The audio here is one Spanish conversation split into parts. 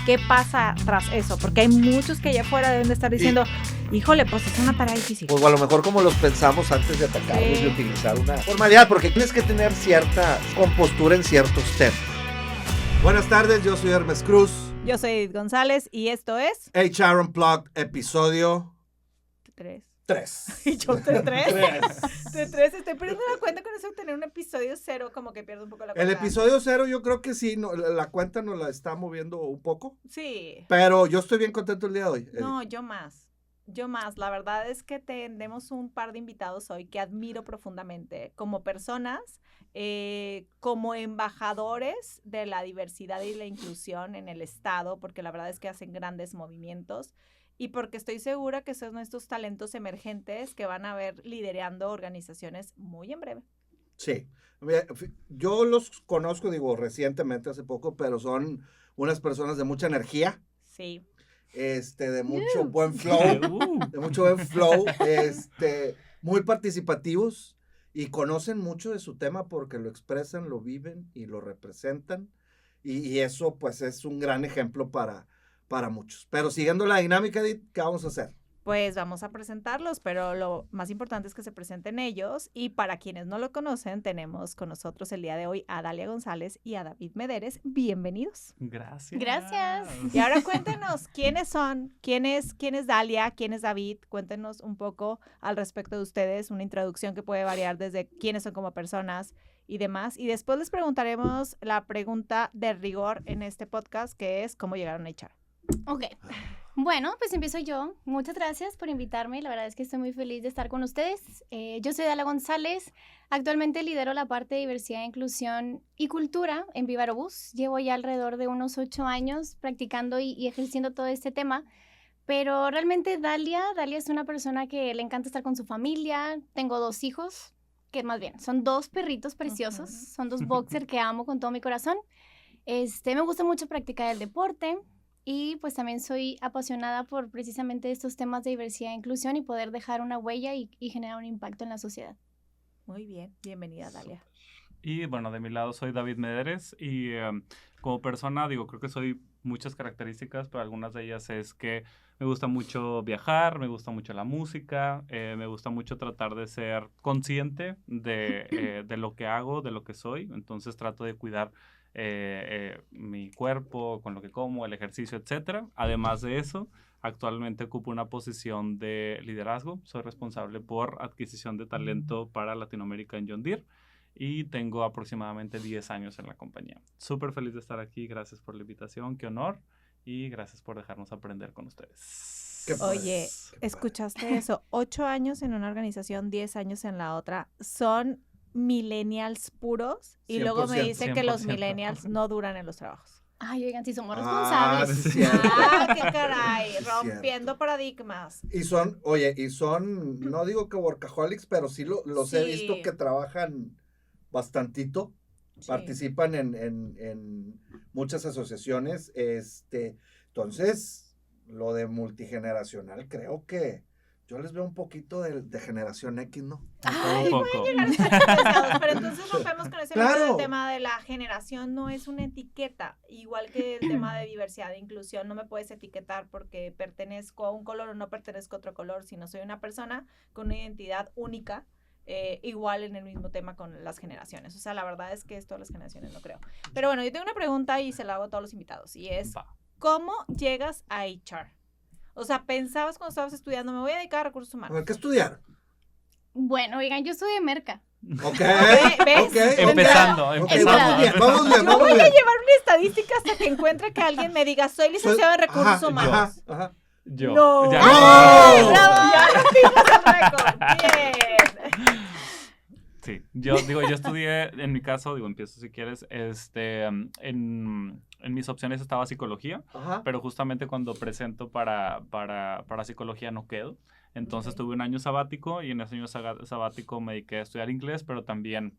¿Qué pasa tras eso? Porque hay muchos que allá afuera deben de estar diciendo, híjole, pues es una tarea difícil. Pues a lo mejor como los pensamos antes de atacarlos, de utilizar una formalidad, porque tienes que tener cierta compostura en ciertos temas. Buenas tardes, yo soy Hermes Cruz. Yo soy Edith González y esto es... HR Unplugged, episodio 3. Y yo de 3. Estoy perdiendo la cuenta con eso de tener un episodio 0, como que pierdo un poco la cuenta. El episodio 0 yo creo que sí, la cuenta nos la está moviendo un poco. Sí. Pero yo estoy bien contento el día de hoy. No, yo más. La verdad es que tenemos un par de invitados hoy que admiro profundamente como personas, como embajadores de la diversidad y la inclusión en el Estado, porque la verdad es que hacen grandes movimientos. Y porque estoy segura que son estos talentos emergentes que van a ver liderando organizaciones muy en breve. Sí, yo los conozco, recientemente, hace poco, pero son unas personas de mucha energía. Sí. De mucho buen flow, muy participativos y conocen mucho de su tema porque lo expresan, lo viven y lo representan. Y eso, pues, es un gran ejemplo para muchos. Pero siguiendo la dinámica, Edith, ¿qué vamos a hacer? Pues vamos a presentarlos, pero lo más importante es que se presenten ellos. Y para quienes no lo conocen, tenemos con nosotros el día de hoy a Dalia González y a David Mederes. Bienvenidos. Gracias. Y ahora cuéntenos, ¿quiénes son? ¿Quién es Dalia? ¿Quién es David? Cuéntenos un poco al respecto de ustedes, una introducción que puede variar desde quiénes son como personas y demás. Y después les preguntaremos la pregunta de rigor en este podcast, que es ¿cómo llegaron a HR? Ok. Bueno, pues empiezo yo. Muchas gracias por invitarme. La verdad es que estoy muy feliz de estar con ustedes. Yo soy Dalia González. Actualmente lidero la parte de diversidad, inclusión y cultura en Viva Aerobús. Llevo ya alrededor de unos 8 años practicando y ejerciendo todo este tema. Pero realmente Dalia es una persona que le encanta estar con su familia. Tengo 2 hijos, que más bien son 2 perritos preciosos. Son 2 boxer que amo con todo mi corazón. Me gusta mucho practicar el deporte. Y pues también soy apasionada por precisamente estos temas de diversidad e inclusión y poder dejar una huella y generar un impacto en la sociedad. Muy bien, bienvenida Dalia. Y bueno, de mi lado soy David Mederes y como persona, creo que soy muchas características, pero algunas de ellas es que me gusta mucho viajar, me gusta mucho la música, me gusta mucho tratar de ser consciente de lo que hago, de lo que soy, entonces trato de cuidar mi cuerpo, con lo que como, el ejercicio, etcétera. Además de eso, actualmente ocupo una posición de liderazgo. Soy responsable por adquisición de talento para Latinoamérica en John Deere y tengo aproximadamente 10 años en la compañía. Súper feliz de estar aquí. Gracias por la invitación. Qué honor. Y gracias por dejarnos aprender con ustedes. Oye, ¿escuchaste eso? 8 años en una organización, 10 años en la otra. Son millennials puros y luego me dice 100%. Que los millennials no duran en los trabajos. Ay, oigan, si somos responsables. Sí, qué caray, rompiendo paradigmas. Y son, no digo que workaholics, pero sí los he visto que trabajan bastantito, participan en muchas asociaciones, entonces, lo de multigeneracional, creo que yo les veo un poquito de generación X, ¿no? Ay, un poco. Pero entonces rompemos con ese el tema de la generación no es una etiqueta, igual que el tema de diversidad e inclusión, no me puedes etiquetar porque pertenezco a un color o no pertenezco a otro color, sino soy una persona con una identidad única, igual en el mismo tema con las generaciones. O sea, la verdad es que todas las generaciones no creo. Pero bueno, yo tengo una pregunta y se la hago a todos los invitados y es, ¿cómo llegas a HR? O sea, ¿pensabas cuando estabas estudiando, me voy a dedicar a recursos humanos? A ver, ¿qué estudiar? Bueno, oigan, yo estudié Merca. Ok. Empezando. Vamos bien. Yo voy a llevar una estadística hasta que encuentre que alguien me diga, soy licenciado en recursos humanos. Yo. No. Ya. ¡Ay, bravo! Ya rompimos el récord. Bien. Sí, yo estudié, en mi caso, empiezo si quieres, en mis opciones estaba psicología, pero justamente cuando presento para psicología no quedo. Entonces tuve un año sabático y en ese año sabático me dediqué a estudiar inglés, pero también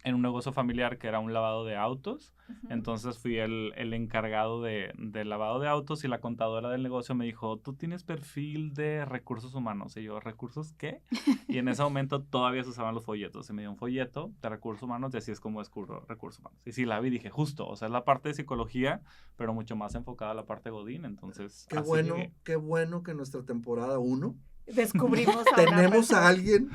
en un negocio familiar que era un lavado de autos. Entonces fui el encargado del lavado de autos y la contadora del negocio me dijo, tú tienes perfil de recursos humanos. Y yo, ¿recursos qué? Y en ese momento todavía se usaban los folletos. Y me dio un folleto de recursos humanos y así es como descubro recursos humanos. Y sí, la vi y dije, justo, o sea, es la parte de psicología, pero mucho más enfocada a la parte Godín. Entonces, qué bueno que en nuestra temporada 1 descubrimos tenemos a alguien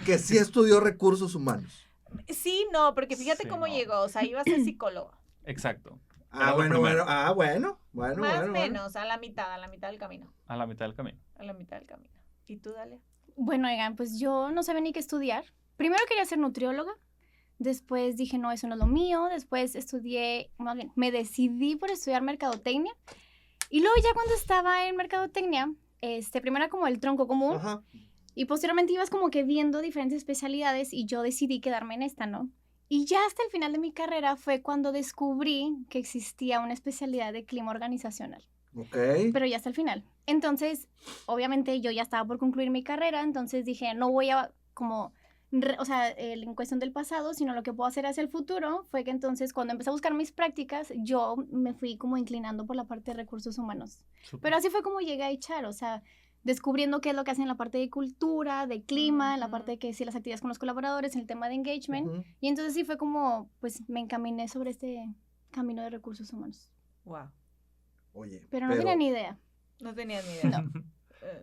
que sí estudió recursos humanos. Sí, no, porque fíjate cómo llegó, o sea, iba a ser psicólogo. Exacto. Bueno. Más o menos, a la mitad del camino. A la mitad del camino. A la mitad del camino. ¿Y tú, Dalia? Bueno, oigan, pues yo no sabía ni qué estudiar. Primero quería ser nutrióloga, después dije, no, eso no es lo mío, después me decidí por estudiar mercadotecnia, y luego ya cuando estaba en mercadotecnia, primero era como el tronco común, Ajá. Y posteriormente ibas como que viendo diferentes especialidades y yo decidí quedarme en esta, ¿no? Y ya hasta el final de mi carrera fue cuando descubrí que existía una especialidad de clima organizacional. Ok. Pero ya hasta el final. Entonces, obviamente yo ya estaba por concluir mi carrera, entonces dije, no voy a como, en cuestión del pasado, sino lo que puedo hacer hacia el futuro. Fue que entonces cuando empecé a buscar mis prácticas, yo me fui como inclinando por la parte de recursos humanos. Super. Pero así fue como llegué a echar, o sea, descubriendo qué es lo que hacen en la parte de cultura, de clima, en la parte de que sí las actividades con los colaboradores, en el tema de engagement. Y entonces sí fue como, pues me encaminé sobre este camino de recursos humanos. Wow. Oye. Pero no tenía ni idea. No tenía ni idea. No.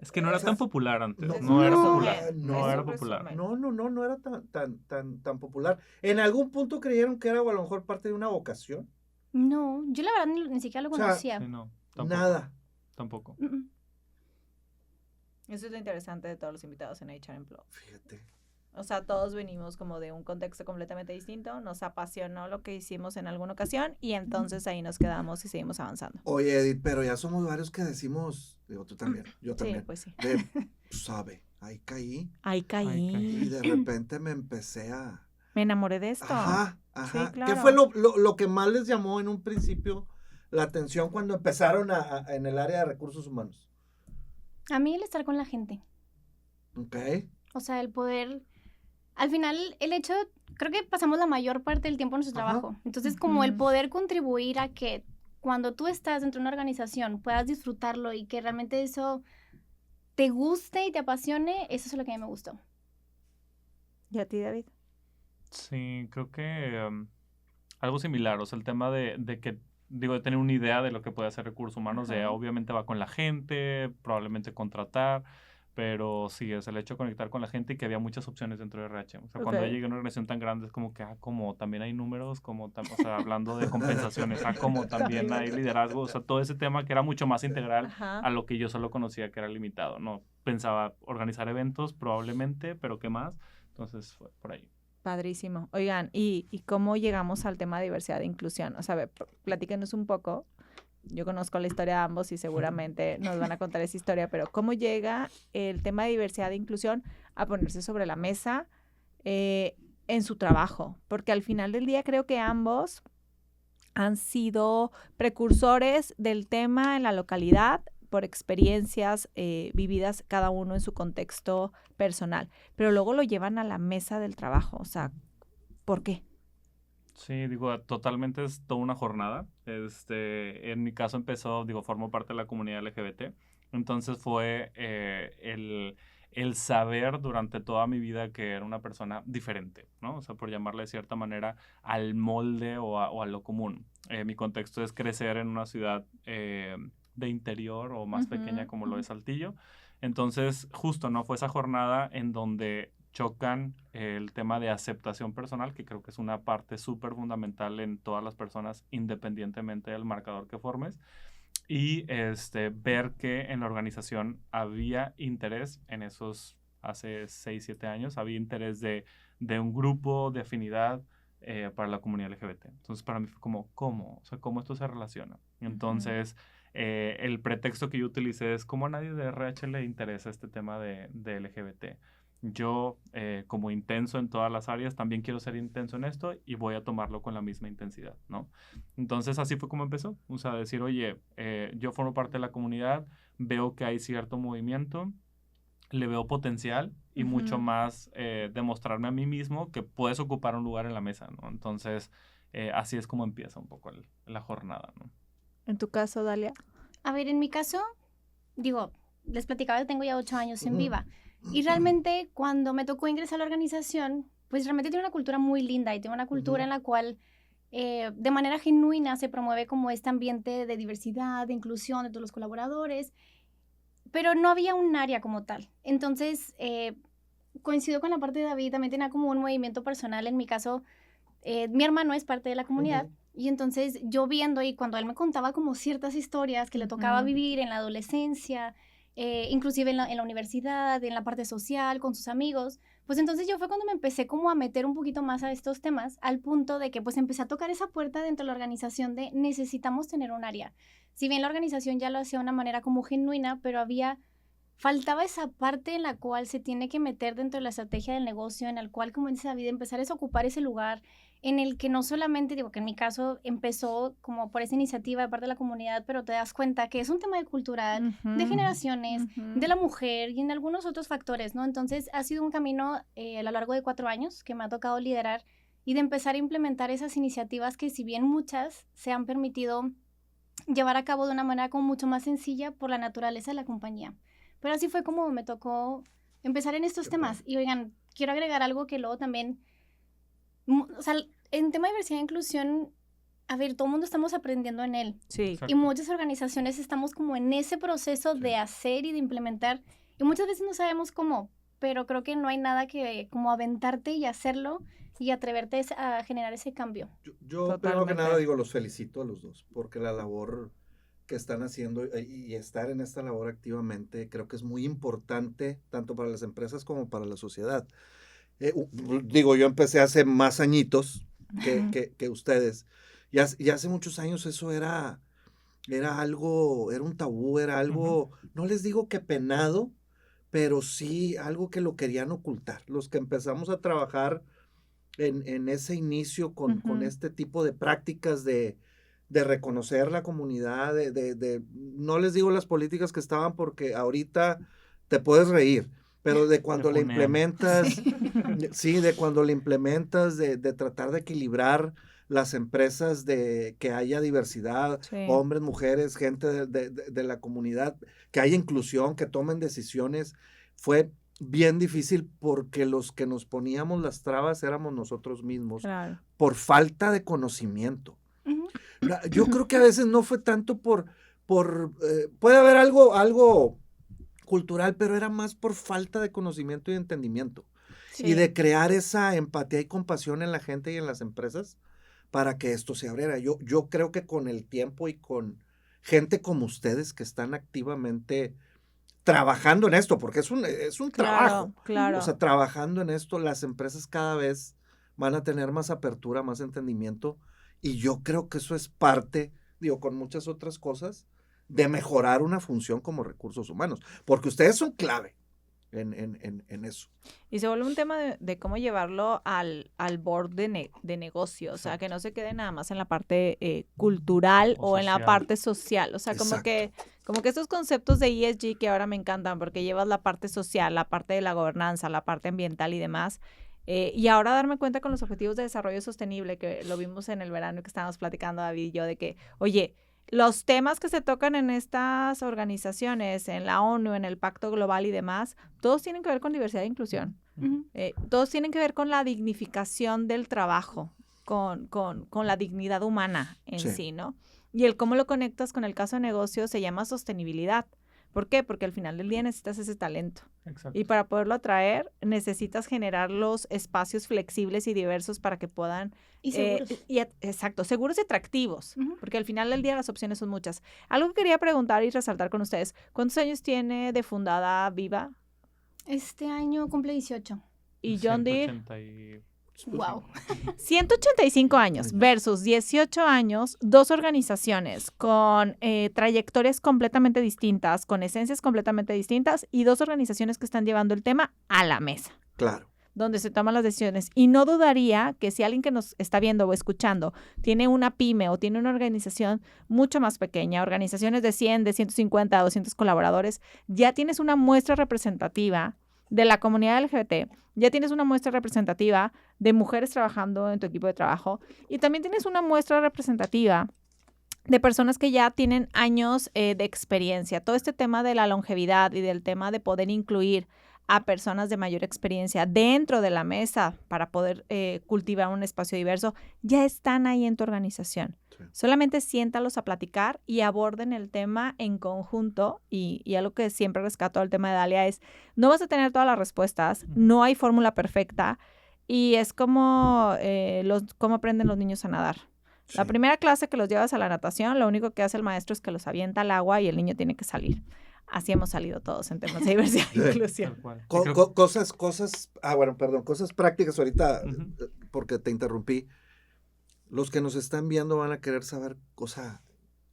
Es que no era tan popular antes. No era popular. popular. No era tan popular. ¿En algún punto creyeron que era o a lo mejor parte de una vocación? No, yo la verdad ni siquiera lo conocía. Sí, no, tampoco. Nada. Tampoco. Eso es lo interesante de todos los invitados en HR Employ. Fíjate. O sea, todos venimos como de un contexto completamente distinto, nos apasionó lo que hicimos en alguna ocasión y entonces ahí nos quedamos y seguimos avanzando. Oye, Edith, pero ya somos varios que decimos, digo, tú también, yo también. Sí, pues sí. Sabe, ahí caí. Y de repente me empecé a... Me enamoré de esto. Ajá. Sí, claro. ¿Qué fue lo que más les llamó en un principio la atención cuando empezaron en el área de recursos humanos? A mí el estar con la gente. Ok. O sea, el poder... Al final, el hecho... Creo que pasamos la mayor parte del tiempo en nuestro trabajo. Entonces, como el poder contribuir a que cuando tú estás dentro de una organización puedas disfrutarlo y que realmente eso te guste y te apasione, eso es lo que a mí me gustó. ¿Y a ti, David? Sí, creo que algo similar. O sea, el tema de que de tener una idea de lo que puede hacer recursos humanos, de obviamente va con la gente, probablemente contratar, pero sí, es el hecho de conectar con la gente y que había muchas opciones dentro de RH. O sea, cuando llegué a una organización tan grande es como que, como también hay números, o sea, hablando de compensaciones, como también hay liderazgo, o sea, todo ese tema que era mucho más integral a lo que yo solo conocía que era limitado, ¿no? Pensaba organizar eventos probablemente, pero ¿qué más? Entonces fue por ahí. Padrísimo. Oigan, ¿y cómo llegamos al tema de diversidad e inclusión? O sea, a ver, platíquenos un poco. Yo conozco la historia de ambos y seguramente nos van a contar esa historia, pero ¿cómo llega el tema de diversidad e inclusión a ponerse sobre la mesa en su trabajo? Porque al final del día creo que ambos han sido precursores del tema en la localidad por experiencias vividas cada uno en su contexto personal, pero luego lo llevan a la mesa del trabajo. O sea, ¿por qué? Sí, digo, totalmente es toda una jornada. En mi caso empezó, formo parte de la comunidad LGBT. Entonces fue el saber durante toda mi vida que era una persona diferente, ¿no? O sea, por llamarle de cierta manera al molde o a lo común. Mi contexto es crecer en una ciudad de interior o más pequeña como lo es Saltillo. Entonces, justo, ¿no? Fue esa jornada en donde chocan el tema de aceptación personal, que creo que es una parte súper fundamental en todas las personas, independientemente del marcador que formes, y ver que en la organización había interés en esos, hace 6, 7 años, había interés de un grupo de afinidad para la comunidad LGBT. Entonces, para mí fue como, ¿cómo? O sea, ¿cómo esto se relaciona? Entonces, el pretexto que yo utilicé es cómo a nadie de RH le interesa este tema de LGBT. Yo, como intenso en todas las áreas, también quiero ser intenso en esto y voy a tomarlo con la misma intensidad, ¿no? Entonces, así fue como empezó. O sea, decir, oye, yo formo parte de la comunidad, veo que hay cierto movimiento, le veo potencial y mucho más demostrarme a mí mismo que puedes ocupar un lugar en la mesa, ¿no? Entonces, así es como empieza un poco la jornada, ¿no? ¿En tu caso, Dalia? A ver, en mi caso, digo, les platicaba que tengo ya 8 años en Viva. Y realmente cuando me tocó ingresar a la organización, pues realmente tiene una cultura muy linda y tiene una cultura en la cual de manera genuina se promueve como este ambiente de diversidad, de inclusión de todos los colaboradores, pero no había un área como tal. Entonces, coincido con la parte de David, también tenía como un movimiento personal. En mi caso, mi hermano es parte de la comunidad. Y entonces yo viendo y cuando él me contaba como ciertas historias que le tocaba vivir en la adolescencia, inclusive en la universidad, en la parte social, con sus amigos, pues entonces yo fue cuando me empecé como a meter un poquito más a estos temas, al punto de que pues empecé a tocar esa puerta dentro de la organización de necesitamos tener un área. Si bien la organización ya lo hacía de una manera como genuina, pero faltaba esa parte en la cual se tiene que meter dentro de la estrategia del negocio, en la cual, como dice David, empezar a ocupar ese lugar en el que no solamente, digo que en mi caso empezó como por esa iniciativa de parte de la comunidad, pero te das cuenta que es un tema de cultural, de generaciones, de la mujer y en algunos otros factores, ¿no? Entonces ha sido un camino a lo largo de 4 años que me ha tocado liderar y de empezar a implementar esas iniciativas que si bien muchas se han permitido llevar a cabo de una manera como mucho más sencilla por la naturaleza de la compañía. Pero así fue como me tocó empezar en estos temas. Y oigan, quiero agregar algo que luego también, o sea, en tema de diversidad e inclusión, a ver, todo el mundo estamos aprendiendo en él. Sí. Exacto. Y muchas organizaciones estamos como en ese proceso de hacer y de implementar. Y muchas veces no sabemos cómo, pero creo que no hay nada que como aventarte y hacerlo y atreverte a generar ese cambio. Yo primero que nada digo, los felicito a los dos, porque la labor que están haciendo y estar en esta labor activamente creo que es muy importante tanto para las empresas como para la sociedad. Digo, yo empecé hace más añitos que ustedes y hace muchos años eso era algo, era un tabú, era algo, no les digo que penado, pero sí algo que lo querían ocultar. Los que empezamos a trabajar en ese inicio con este tipo de prácticas de reconocer la comunidad, no les digo las políticas que estaban porque ahorita te puedes reír, pero de cuando le implementas, sí, de cuando le implementas, de tratar de equilibrar las empresas, de que haya diversidad, hombres, mujeres, gente de la comunidad, que haya inclusión, que tomen decisiones, fue bien difícil porque los que nos poníamos las trabas éramos nosotros mismos, por falta de conocimiento. Yo creo que a veces no fue tanto puede haber algo cultural, pero era más por falta de conocimiento y de entendimiento. Y de crear esa empatía y compasión en la gente y en las empresas para que esto se abriera. Yo creo que con el tiempo y con gente como ustedes que están activamente trabajando en esto, porque es un trabajo. Claro. O sea, trabajando en esto, las empresas cada vez van a tener más apertura, más entendimiento. Y yo creo que eso es parte, digo, con muchas otras cosas, de mejorar una función como recursos humanos, porque ustedes son clave en eso. Y se vuelve un tema de cómo llevarlo al board de negocio, o sea, que no se quede nada más en la parte cultural o en la parte social, o sea, como que estos conceptos de ESG que ahora me encantan porque llevas la parte social, la parte de la gobernanza, la parte ambiental y demás. Y ahora darme cuenta con los objetivos de desarrollo sostenible, que lo vimos en el verano que estábamos platicando David y yo, de que, oye, los temas que se tocan en estas organizaciones, en la ONU, en el Pacto Global y demás, todos tienen que ver con diversidad e inclusión. Todos tienen que ver con la dignificación del trabajo, con la dignidad humana en sí, ¿no? Y el cómo lo conectas con el caso de negocio se llama sostenibilidad. ¿Por qué? Porque al final del día necesitas ese talento. Exacto. Y para poderlo atraer, necesitas generar los espacios flexibles y diversos para que puedan... Y seguros. Exacto, seguros y atractivos. Porque al final del día las opciones son muchas. Algo que quería preguntar y resaltar con ustedes. ¿Cuántos años tiene de fundada Viva? Este año cumple 18. ¿Y John Deere? 180 Wow. 185 años versus 18 años, 2 organizaciones con trayectorias completamente distintas, con esencias completamente distintas y 2 organizaciones que están llevando el tema a la mesa. Claro. Donde se toman las decisiones. Y no dudaría que si alguien que nos está viendo o escuchando tiene una pyme o tiene una organización mucho más pequeña, organizaciones de 100, de 150, 200 colaboradores, ya tienes una muestra representativa de la comunidad LGBT, ya tienes una muestra representativa de mujeres trabajando en tu equipo de trabajo y también tienes una muestra representativa de personas que ya tienen años de experiencia. Todo este tema de la longevidad y del tema de poder incluir a personas de mayor experiencia dentro de la mesa para poder cultivar un espacio diverso, ya están ahí en tu organización. Sí. Solamente siéntalos a platicar y aborden el tema en conjunto y algo que siempre rescato del tema de Dalia es, no vas a tener todas las respuestas, no hay fórmula perfecta y es como cómo aprenden los niños a nadar. Sí. La primera clase que los llevas a la natación, lo único que hace el maestro es que los avienta al agua y el niño tiene que salir. Así hemos salido todos en temas de diversidad e inclusión. Cosas prácticas ahorita, porque te interrumpí. Los que nos están viendo van a querer saber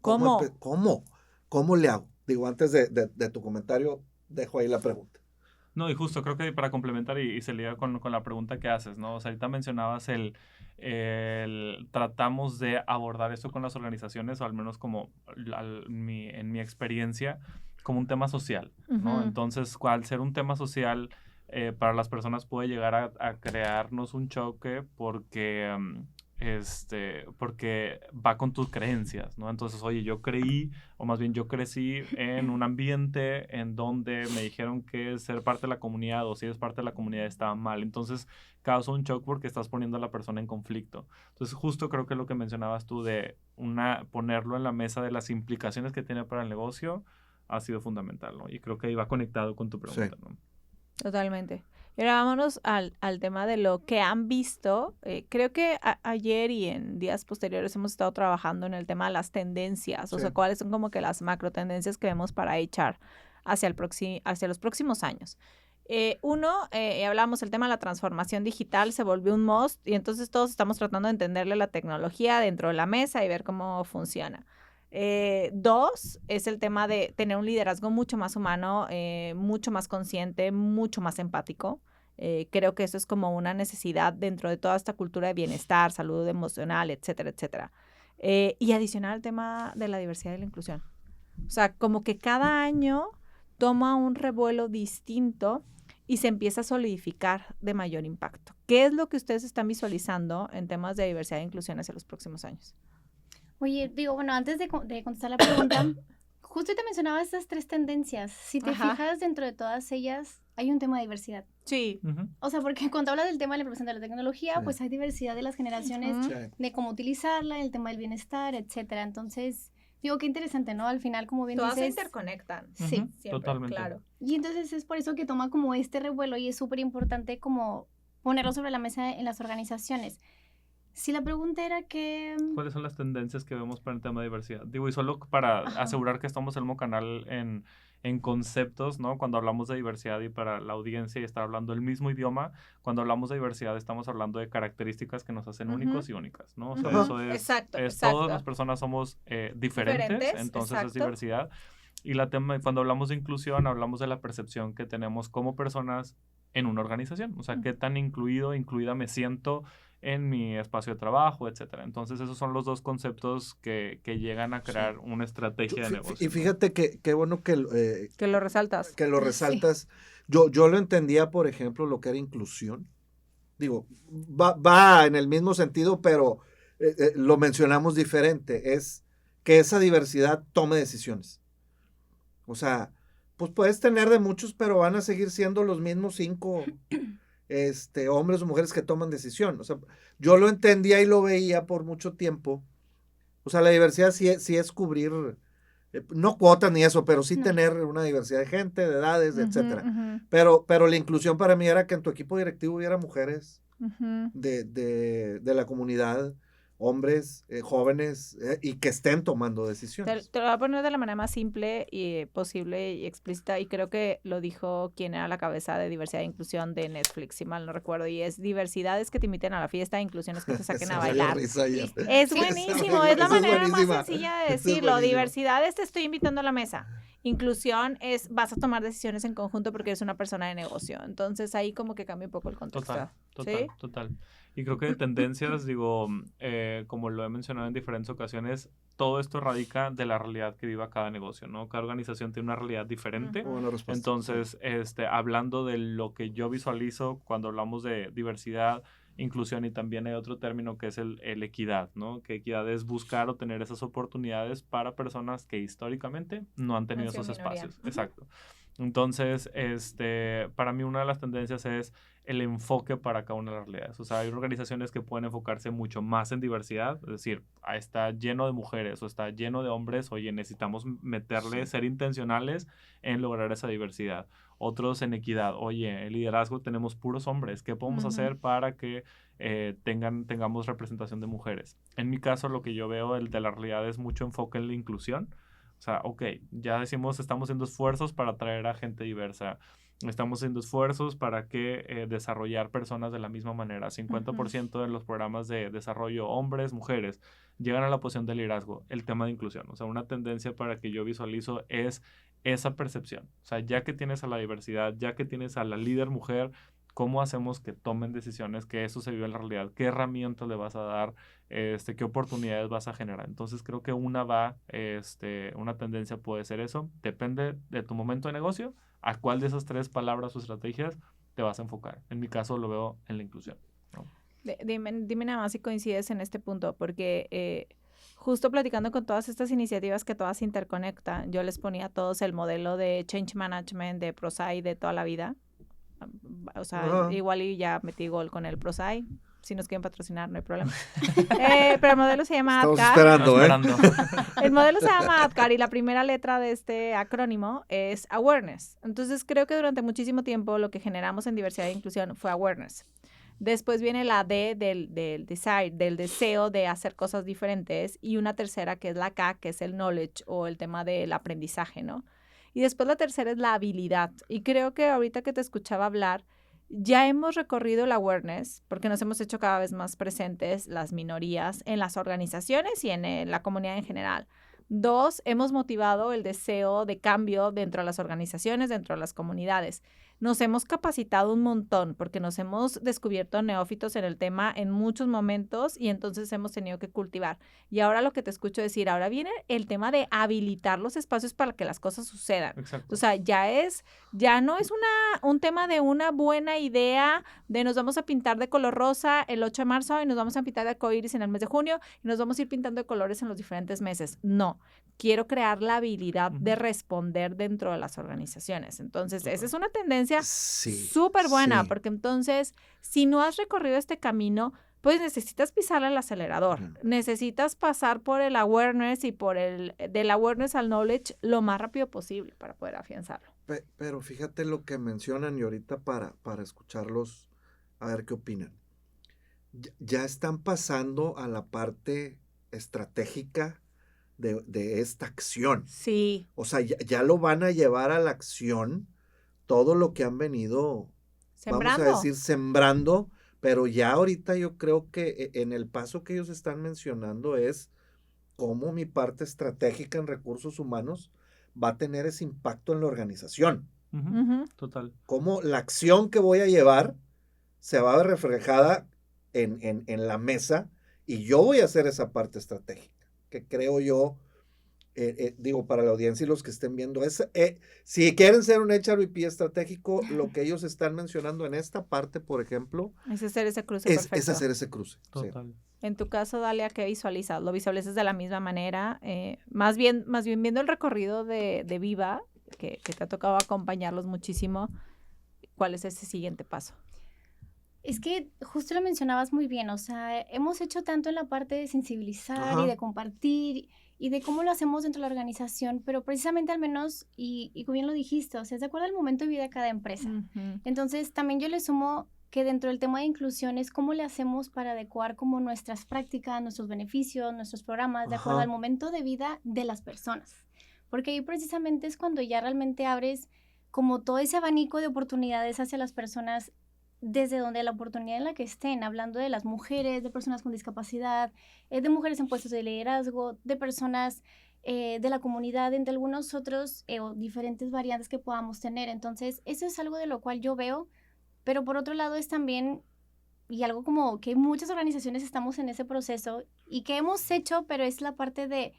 ¿Cómo le hago? Digo, antes de tu comentario, dejo ahí la pregunta. No, y justo creo que para complementar y se liga con la pregunta que haces, ¿no? O sea, ahorita mencionabas tratamos de abordar esto con las organizaciones, o al menos como en mi experiencia, como un tema social, ¿no? Entonces, al ser un tema social, para las personas puede llegar a crearnos un choque porque va con tus creencias, ¿no? Entonces, oye, yo crecí en un ambiente en donde me dijeron que ser parte de la comunidad o si eres parte de la comunidad estaba mal. Entonces, causa un shock porque estás poniendo a la persona en conflicto. Entonces, justo creo que lo que mencionabas tú de ponerlo en la mesa de las implicaciones que tiene para el negocio ha sido fundamental, ¿no? Y creo que ahí va conectado con tu pregunta, sí. ¿No? Totalmente. Y ahora vámonos al tema de lo que han visto. Creo que ayer y en días posteriores hemos estado trabajando en el tema de las tendencias, sí. O sea, cuáles son como que las macro tendencias que vemos para HR hacia los próximos años. Hablamos del tema de la transformación digital, se volvió un must y entonces todos estamos tratando de entenderle la tecnología dentro de la mesa y ver cómo funciona. 2, es el tema de tener un liderazgo mucho más humano, mucho más consciente, mucho más empático. Creo que eso es como una necesidad dentro de toda esta cultura de bienestar, salud emocional, etcétera, etcétera. Y adicional al tema de la diversidad y la inclusión. O sea, como que cada año toma un revuelo distinto y se empieza a solidificar de mayor impacto. ¿Qué es lo que ustedes están visualizando en temas de diversidad e inclusión hacia los próximos años? Oye, antes de contestar la pregunta, justo te mencionaba estas 3 tendencias. Si te fijas, dentro de todas ellas hay un tema de diversidad. Sí. O sea, porque cuando hablas del tema de la implementación de la tecnología, pues hay diversidad de las generaciones, de cómo utilizarla, el tema del bienestar, etcétera. Entonces, qué interesante, ¿no? Al final, como bien todas dices... se interconectan. Sí. Siempre, totalmente. Claro. Y entonces es por eso que toma como este revuelo y es súper importante como ponerlo sobre la mesa en las organizaciones. Si la pregunta era que... ¿Cuáles son las tendencias que vemos para el tema de diversidad? Digo, y solo para asegurar que estamos en el mismo canal en conceptos, ¿no? Cuando hablamos de diversidad y para la audiencia y estar hablando el mismo idioma, cuando hablamos de diversidad estamos hablando de características que nos hacen únicos y únicas, ¿no? O sea, eso es... Exacto. Todas las personas somos diferentes, entonces exacto. Es diversidad. Y cuando hablamos de inclusión, hablamos de la percepción que tenemos como personas en una organización. O sea, qué tan incluida me siento en mi espacio de trabajo, etcétera. Entonces, esos son los 2 conceptos que llegan a crear una estrategia de negocio. Y fíjate que bueno que lo resaltas. Que lo resaltas. Sí. Yo lo entendía, por ejemplo, lo que era inclusión. Digo, va en el mismo sentido, pero lo mencionamos diferente. Es que esa diversidad tome decisiones. O sea, pues puedes tener de muchos, pero van a seguir siendo los mismos 5 hombres o mujeres que toman decisión. O sea, yo lo entendía y lo veía por mucho tiempo. O sea, la diversidad sí es cubrir, no cuotas ni eso, pero sí tener una diversidad de gente, de edades, etcétera. Pero la inclusión para mí era que en tu equipo directivo hubiera mujeres de la comunidad, hombres, jóvenes, y que estén tomando decisiones. Te lo voy a poner de la manera más simple y posible y explícita, y creo que lo dijo quien era la cabeza de diversidad e inclusión de Netflix, si mal no recuerdo, y es diversidad es que te inviten a la fiesta, inclusión es que te saquen a bailar. Es buenísimo, es la manera más sencilla de decirlo. Diversidad es te estoy invitando a la mesa. Inclusión es vas a tomar decisiones en conjunto porque eres una persona de negocio. Entonces ahí como que cambia un poco el contexto. Total. Y creo que de tendencias, digo, como lo he mencionado en diferentes ocasiones, todo esto radica de la realidad que viva cada negocio, ¿no? Cada organización tiene una realidad diferente. Buena respuesta. Entonces, hablando de lo que yo visualizo cuando hablamos de diversidad, inclusión, y también hay otro término que es el equidad, ¿no? Que equidad es buscar o tener esas oportunidades para personas que históricamente no han tenido esos espacios. Exacto. Entonces, para mí una de las tendencias es el enfoque para cada una de las realidades. O sea, hay organizaciones que pueden enfocarse mucho más en diversidad, es decir, está lleno de mujeres o está lleno de hombres, oye, necesitamos meterle, ser intencionales en lograr esa diversidad. Otros en equidad, oye, el liderazgo tenemos puros hombres, ¿qué podemos hacer para que tengamos representación de mujeres? En mi caso, lo que yo veo de la realidad es mucho enfoque en la inclusión. O sea, ok, ya decimos, estamos haciendo esfuerzos para atraer a gente diversa. Estamos haciendo esfuerzos para que desarrollar personas de la misma manera. 50% de los programas de desarrollo, hombres, mujeres, llegan a la posición de liderazgo. El tema de inclusión. O sea, una tendencia para que yo visualizo es esa percepción. O sea, ya que tienes a la diversidad, ya que tienes a la líder mujer, ¿cómo hacemos que tomen decisiones, que eso se vive en la realidad? ¿Qué herramientas le vas a dar? ¿Qué oportunidades vas a generar? Entonces creo que una tendencia puede ser eso. Depende de tu momento de negocio, a cuál de esas 3 palabras o estrategias te vas a enfocar. En mi caso lo veo en la inclusión, ¿no? Dime nada más si coincides en este punto, porque justo platicando con todas estas iniciativas que todas se interconectan, yo les ponía a todos el modelo de Change Management de ProSci de toda la vida. O sea, igual y ya metí gol con el ProSci. Si nos quieren patrocinar, no hay problema. Pero el modelo se llama ADCAR. Esperando. El modelo se llama ADCAR y la primera letra de este acrónimo es Awareness. Entonces, creo que durante muchísimo tiempo lo que generamos en diversidad e inclusión fue Awareness. Después viene la D del desire, del deseo de hacer cosas diferentes, y una tercera que es la K, que es el knowledge o el tema del aprendizaje, ¿no? Y después la tercera es la habilidad. Y creo que ahorita que te escuchaba hablar, ya hemos recorrido el awareness porque nos hemos hecho cada vez más presentes las minorías en las organizaciones y en la comunidad en general. 2, hemos motivado el deseo de cambio dentro de las organizaciones, dentro de las comunidades. Nos hemos capacitado un montón porque nos hemos descubierto neófitos en el tema en muchos momentos y entonces hemos tenido que cultivar. Y ahora lo que te escucho decir, ahora viene el tema de habilitar los espacios para que las cosas sucedan. Exacto. O sea, ya no es un tema de una buena idea de nos vamos a pintar de color rosa el 8 de marzo y nos vamos a pintar de arcoíris en el mes de junio y nos vamos a ir pintando de colores en los diferentes meses. No. Quiero crear la habilidad de responder dentro de las organizaciones. Entonces, esa es una tendencia súper buena, porque entonces, si no has recorrido este camino, pues necesitas pisarle el acelerador. Necesitas pasar por el awareness y del awareness al knowledge lo más rápido posible para poder afianzarlo. Pero fíjate lo que mencionan y ahorita para escucharlos, a ver qué opinan. Ya están pasando a la parte estratégica de esta acción. Sí. O sea, ya lo van a llevar a la acción todo lo que han venido, sembrando. Vamos a decir, sembrando, pero ya ahorita yo creo que en el paso que ellos están mencionando es cómo mi parte estratégica en recursos humanos va a tener ese impacto en la organización. Total. Cómo la acción que voy a llevar se va a ver reflejada en la mesa y yo voy a hacer esa parte estratégica. Que creo yo, digo, para la audiencia y los que estén viendo, si quieren ser un HRVP estratégico, lo que ellos están mencionando en esta parte, por ejemplo, es hacer ese cruce perfecto. Es hacer ese cruce. Total. Sí. En tu caso, Dalia, ¿qué visualizas? ¿Lo visualizas de la misma manera? Más bien viendo el recorrido de Viva, que te ha tocado acompañarlos muchísimo, ¿cuál es ese siguiente paso? Es que justo lo mencionabas muy bien, o sea, hemos hecho tanto en la parte de sensibilizar y de compartir y de cómo lo hacemos dentro de la organización, pero precisamente al menos, y como bien lo dijiste, o sea, es de acuerdo al momento de vida de cada empresa. Entonces, también yo le sumo que dentro del tema de inclusión es cómo le hacemos para adecuar como nuestras prácticas, nuestros beneficios, nuestros programas, de acuerdo al momento de vida de las personas. Porque ahí precisamente es cuando ya realmente abres como todo ese abanico de oportunidades hacia las personas desde donde la oportunidad en la que estén, hablando de las mujeres, de personas con discapacidad, de mujeres en puestos de liderazgo, de personas de la comunidad, entre algunos otros o diferentes variantes que podamos tener. Entonces, eso es algo de lo cual yo veo, pero por otro lado es también, y algo como que muchas organizaciones estamos en ese proceso y que hemos hecho, pero es la parte de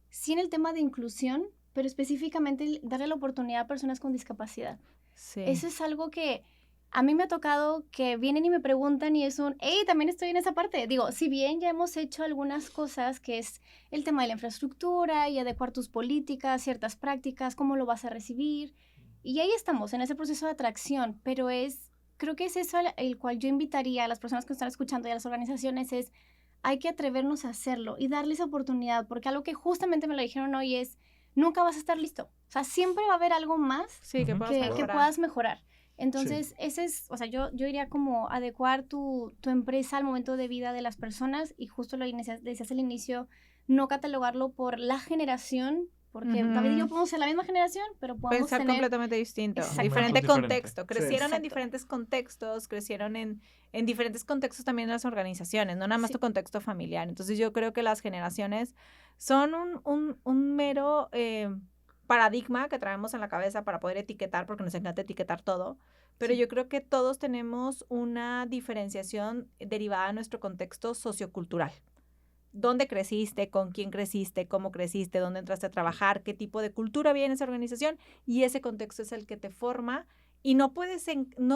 sí en el tema de inclusión, pero específicamente darle la oportunidad a personas con discapacidad. Sí. Eso es algo que a mí me ha tocado que vienen y me preguntan y es hey, también estoy en esa parte. Digo, si bien ya hemos hecho algunas cosas, que es el tema de la infraestructura y adecuar tus políticas, ciertas prácticas, cómo lo vas a recibir. Y ahí estamos, en ese proceso de atracción, pero creo que es eso el cual yo invitaría a las personas que están escuchando y a las organizaciones hay que atrevernos a hacerlo y darles oportunidad, porque algo que justamente me lo dijeron hoy es, nunca vas a estar listo. O sea, siempre va a haber algo más que puedas mejorar. Entonces, ese es, o sea, yo diría como adecuar tu empresa al momento de vida de las personas y justo lo decías al inicio, no catalogarlo por la generación, porque David y yo podemos ser la misma generación, pero podemos pensar tener completamente distinto. Diferente contexto. Crecieron Sí. en diferentes contextos, crecieron en diferentes contextos también en las organizaciones, no nada más tu contexto familiar. Entonces yo creo que las generaciones son un mero paradigma que traemos en la cabeza para poder etiquetar, porque nos encanta etiquetar todo, pero yo creo que todos tenemos una diferenciación derivada de nuestro contexto sociocultural. ¿Dónde creciste? ¿Con quién creciste? ¿Cómo creciste? ¿Dónde entraste a trabajar? ¿Qué tipo de cultura había en esa organización? Y ese contexto es el que te forma y no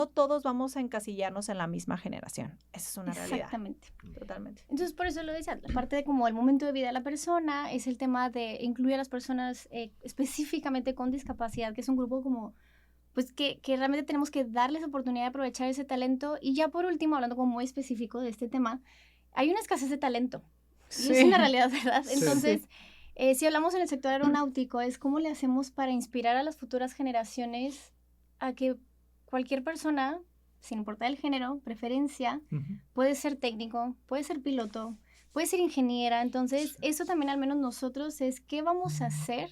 todos vamos a encasillarnos en la misma generación. Esa es una realidad. Exactamente. Totalmente. Entonces, por eso lo decía, la parte de como el momento de vida de la persona es el tema de incluir a las personas específicamente con discapacidad, que es un grupo como, pues que realmente tenemos que darles oportunidad de aprovechar ese talento. Y ya por último, hablando como muy específico de este tema, hay una escasez de talento. Sí. Y es una realidad, ¿verdad? Sí. Entonces, si hablamos en el sector aeronáutico, es cómo le hacemos para inspirar a las futuras generaciones a que cualquier persona, sin importar el género, preferencia, puede ser técnico, puede ser piloto, puede ser ingeniera. Entonces, eso también al menos nosotros es qué vamos a hacer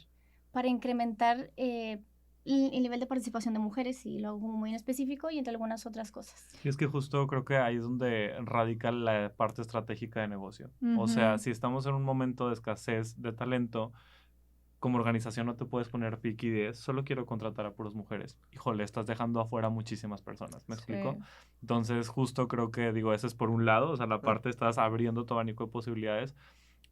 para incrementar el nivel de participación de mujeres, y lo hago muy en específico, y entre algunas otras cosas. Y es que justo creo que ahí es donde radica la parte estratégica de negocio. O sea, si estamos en un momento de escasez de talento, como organización no te puedes poner picky de solo quiero contratar a puras mujeres. Híjole, estás dejando afuera a muchísimas personas, ¿me explico? Entonces, justo creo que, digo, ese es por un lado, o sea, la parte estás abriendo tu abanico de posibilidades.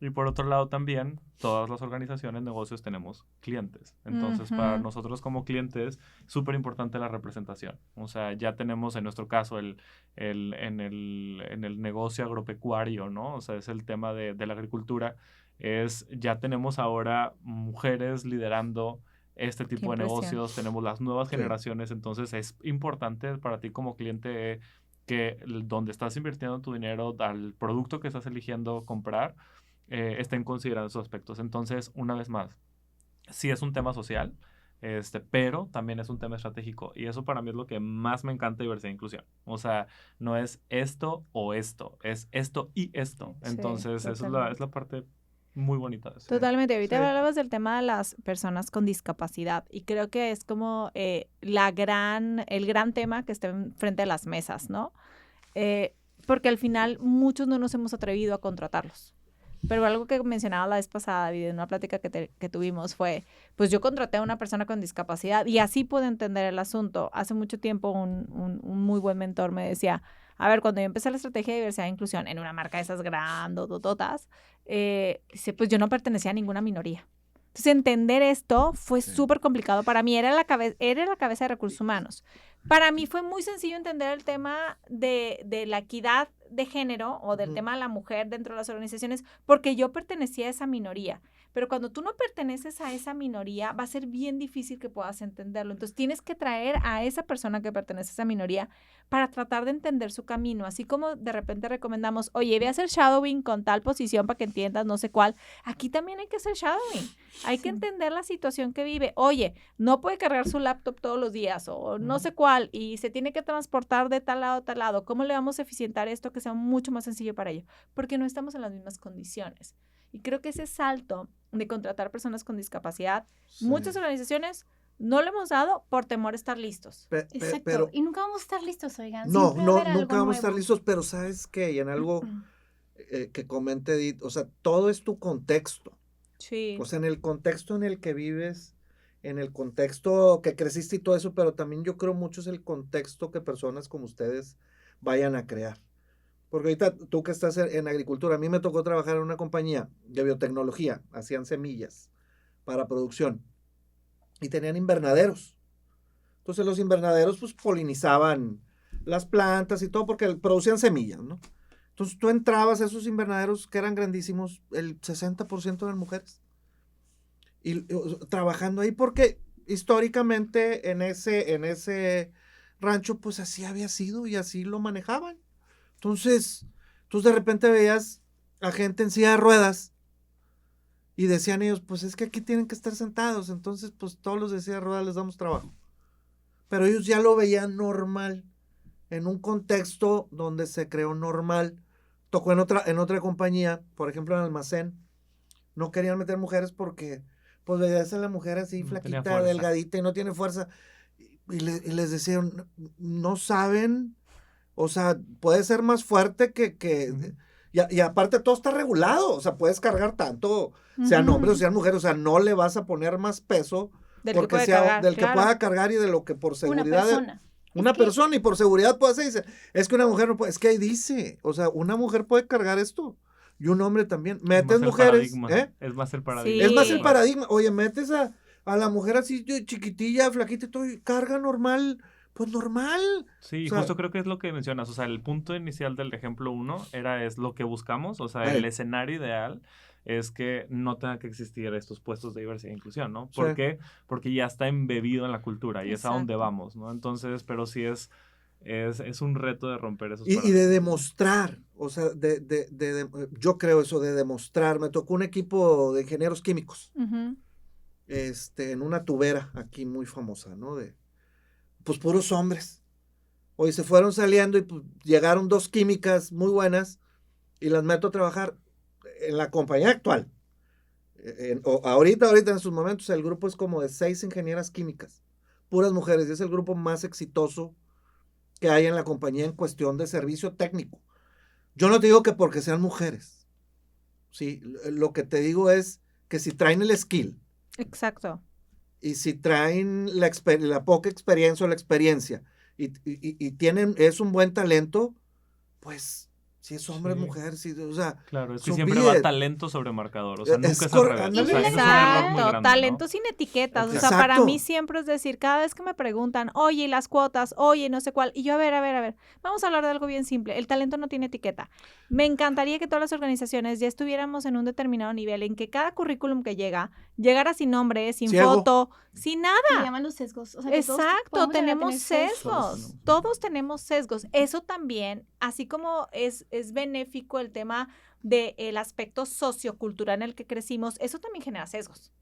Y por otro lado también, todas las organizaciones, negocios, tenemos clientes. Entonces, para nosotros como clientes, súper importante la representación. O sea, ya tenemos en nuestro caso en el negocio agropecuario, ¿no? O sea, es el tema de la agricultura. Ya tenemos ahora mujeres liderando este tipo de negocios, tenemos las nuevas generaciones, entonces es importante para ti como cliente que donde estás invirtiendo tu dinero, al producto que estás eligiendo comprar, estén considerando esos aspectos. Entonces, una vez más, sí es un tema social, pero también es un tema estratégico, y eso para mí es lo que más me encanta de diversidad e inclusión. O sea, no es esto o esto, es esto y esto. Entonces, esa es la parte muy bonita de eso. Totalmente. Ahorita hablabas del tema de las personas con discapacidad, y creo que es como el gran tema que está frente a las mesas, ¿no? Porque al final muchos no nos hemos atrevido a contratarlos. Pero algo que mencionaba la vez pasada, David, en una plática que tuvimos fue, pues yo contraté a una persona con discapacidad y así pude entender el asunto. Hace mucho tiempo un muy buen mentor me decía, a ver, cuando yo empecé la estrategia de diversidad e inclusión en una marca de esas grandotototas, dice, pues yo no pertenecía a ninguna minoría. Entonces, entender esto fue súper complicado. Para mí era la cabeza de recursos humanos. Para mí fue muy sencillo entender el tema de la equidad de género o del tema de la mujer dentro de las organizaciones, porque yo pertenecía a esa minoría. Pero cuando tú no perteneces a esa minoría, va a ser bien difícil que puedas entenderlo. Entonces, tienes que traer a esa persona que pertenece a esa minoría para tratar de entender su camino. Así como de repente recomendamos, oye, ve a hacer shadowing con tal posición para que entiendas no sé cuál. Aquí también hay que hacer shadowing. Hay que entender la situación que vive. Oye, no puede cargar su laptop todos los días o no sé cuál y se tiene que transportar de tal lado a tal lado. ¿Cómo le vamos a eficientar esto que sea mucho más sencillo para ello? Porque no estamos en las mismas condiciones. Y creo que ese salto de contratar personas con discapacidad, muchas organizaciones no lo hemos dado por temor a estar listos. Exacto. Pero, y nunca vamos a estar listos, oigan. Nunca vamos a estar listos, pero ¿sabes qué? Y en algo que comente Edith, o sea, todo es tu contexto. Sí. O sea, en el contexto en el que vives, en el contexto que creciste y todo eso, pero también yo creo mucho es el contexto que personas como ustedes vayan a crear. Porque ahorita tú que estás en agricultura, a mí me tocó trabajar en una compañía de biotecnología, hacían semillas para producción y tenían invernaderos. Entonces los invernaderos pues polinizaban las plantas y todo porque producían semillas, ¿no? Entonces tú entrabas a esos invernaderos que eran grandísimos, el 60% eran mujeres. Y trabajando ahí porque históricamente en ese rancho pues así había sido y así lo manejaban. Entonces de repente veías a gente en silla de ruedas y decían ellos, pues es que aquí tienen que estar sentados, entonces pues todos los de silla de ruedas les damos trabajo. Pero ellos ya lo veían normal, en un contexto donde se creó normal. Tocó en otra compañía, por ejemplo en almacén, no querían meter mujeres porque pues veías a la mujer así No flaquita, delgadita y no tiene fuerza. Y les decían, no saben, o sea, puede ser más fuerte que y aparte todo está regulado, o sea, puedes cargar tanto, sean hombres o sean mujeres, o sea, no le vas a poner más peso Del porque que, sea cargar, del que pueda cargar y de lo que por seguridad una persona y por seguridad puede hacer. Dice, es que una mujer no puede, es que ahí dice, o sea, una mujer puede cargar esto y un hombre también. Metes mujeres, es más el paradigma. Sí. Es más el paradigma. Oye, metes a la mujer así chiquitilla, flaquita y todo, y carga normal, pues normal. Sí, o sea, justo creo que es lo que mencionas, o sea, el punto inicial del ejemplo 1 es lo que buscamos, o sea, el escenario ideal es que no tenga que existir estos puestos de diversidad e inclusión, ¿no? ¿Por qué? Porque ya está embebido en la cultura y es a donde vamos, ¿no? Entonces, pero sí es un reto de romper esos y de demostrar, o sea, yo creo eso, de demostrar. Me tocó un equipo de ingenieros químicos, en una tubera aquí muy famosa, ¿no? Pues puros hombres. Hoy se fueron saliendo y pues, llegaron 2 químicas muy buenas y las meto a trabajar en la compañía actual. Ahorita en sus momentos el grupo es como de 6 ingenieras químicas, puras mujeres, y es el grupo más exitoso que hay en la compañía en cuestión de servicio técnico. Yo no te digo que porque sean mujeres, sí, lo que te digo es que si traen el skill. Exacto. Y si traen la poca experiencia o la experiencia y tienen, es un buen talento, pues si es hombre o mujer, o sea. Claro, es que siempre va talento sobre marcador, o sea, nunca es al revés. O sea, exacto, es un error muy grande, talento ¿no? sin etiquetas, Exacto. o sea, para mí siempre es decir, cada vez que me preguntan, oye, las cuotas, oye, no sé cuál, y yo, a ver, vamos a hablar de algo bien simple, el talento no tiene etiqueta. Me encantaría que todas las organizaciones ya estuviéramos en un determinado nivel, en que cada currículum que llegara sin nombre, sin foto, sin nada. Se llaman los sesgos. O sea, exacto, tenemos sesgos, todos tenemos sesgos. Eso también, así como es benéfico el tema del aspecto sociocultural en el que crecimos, eso también genera sesgos.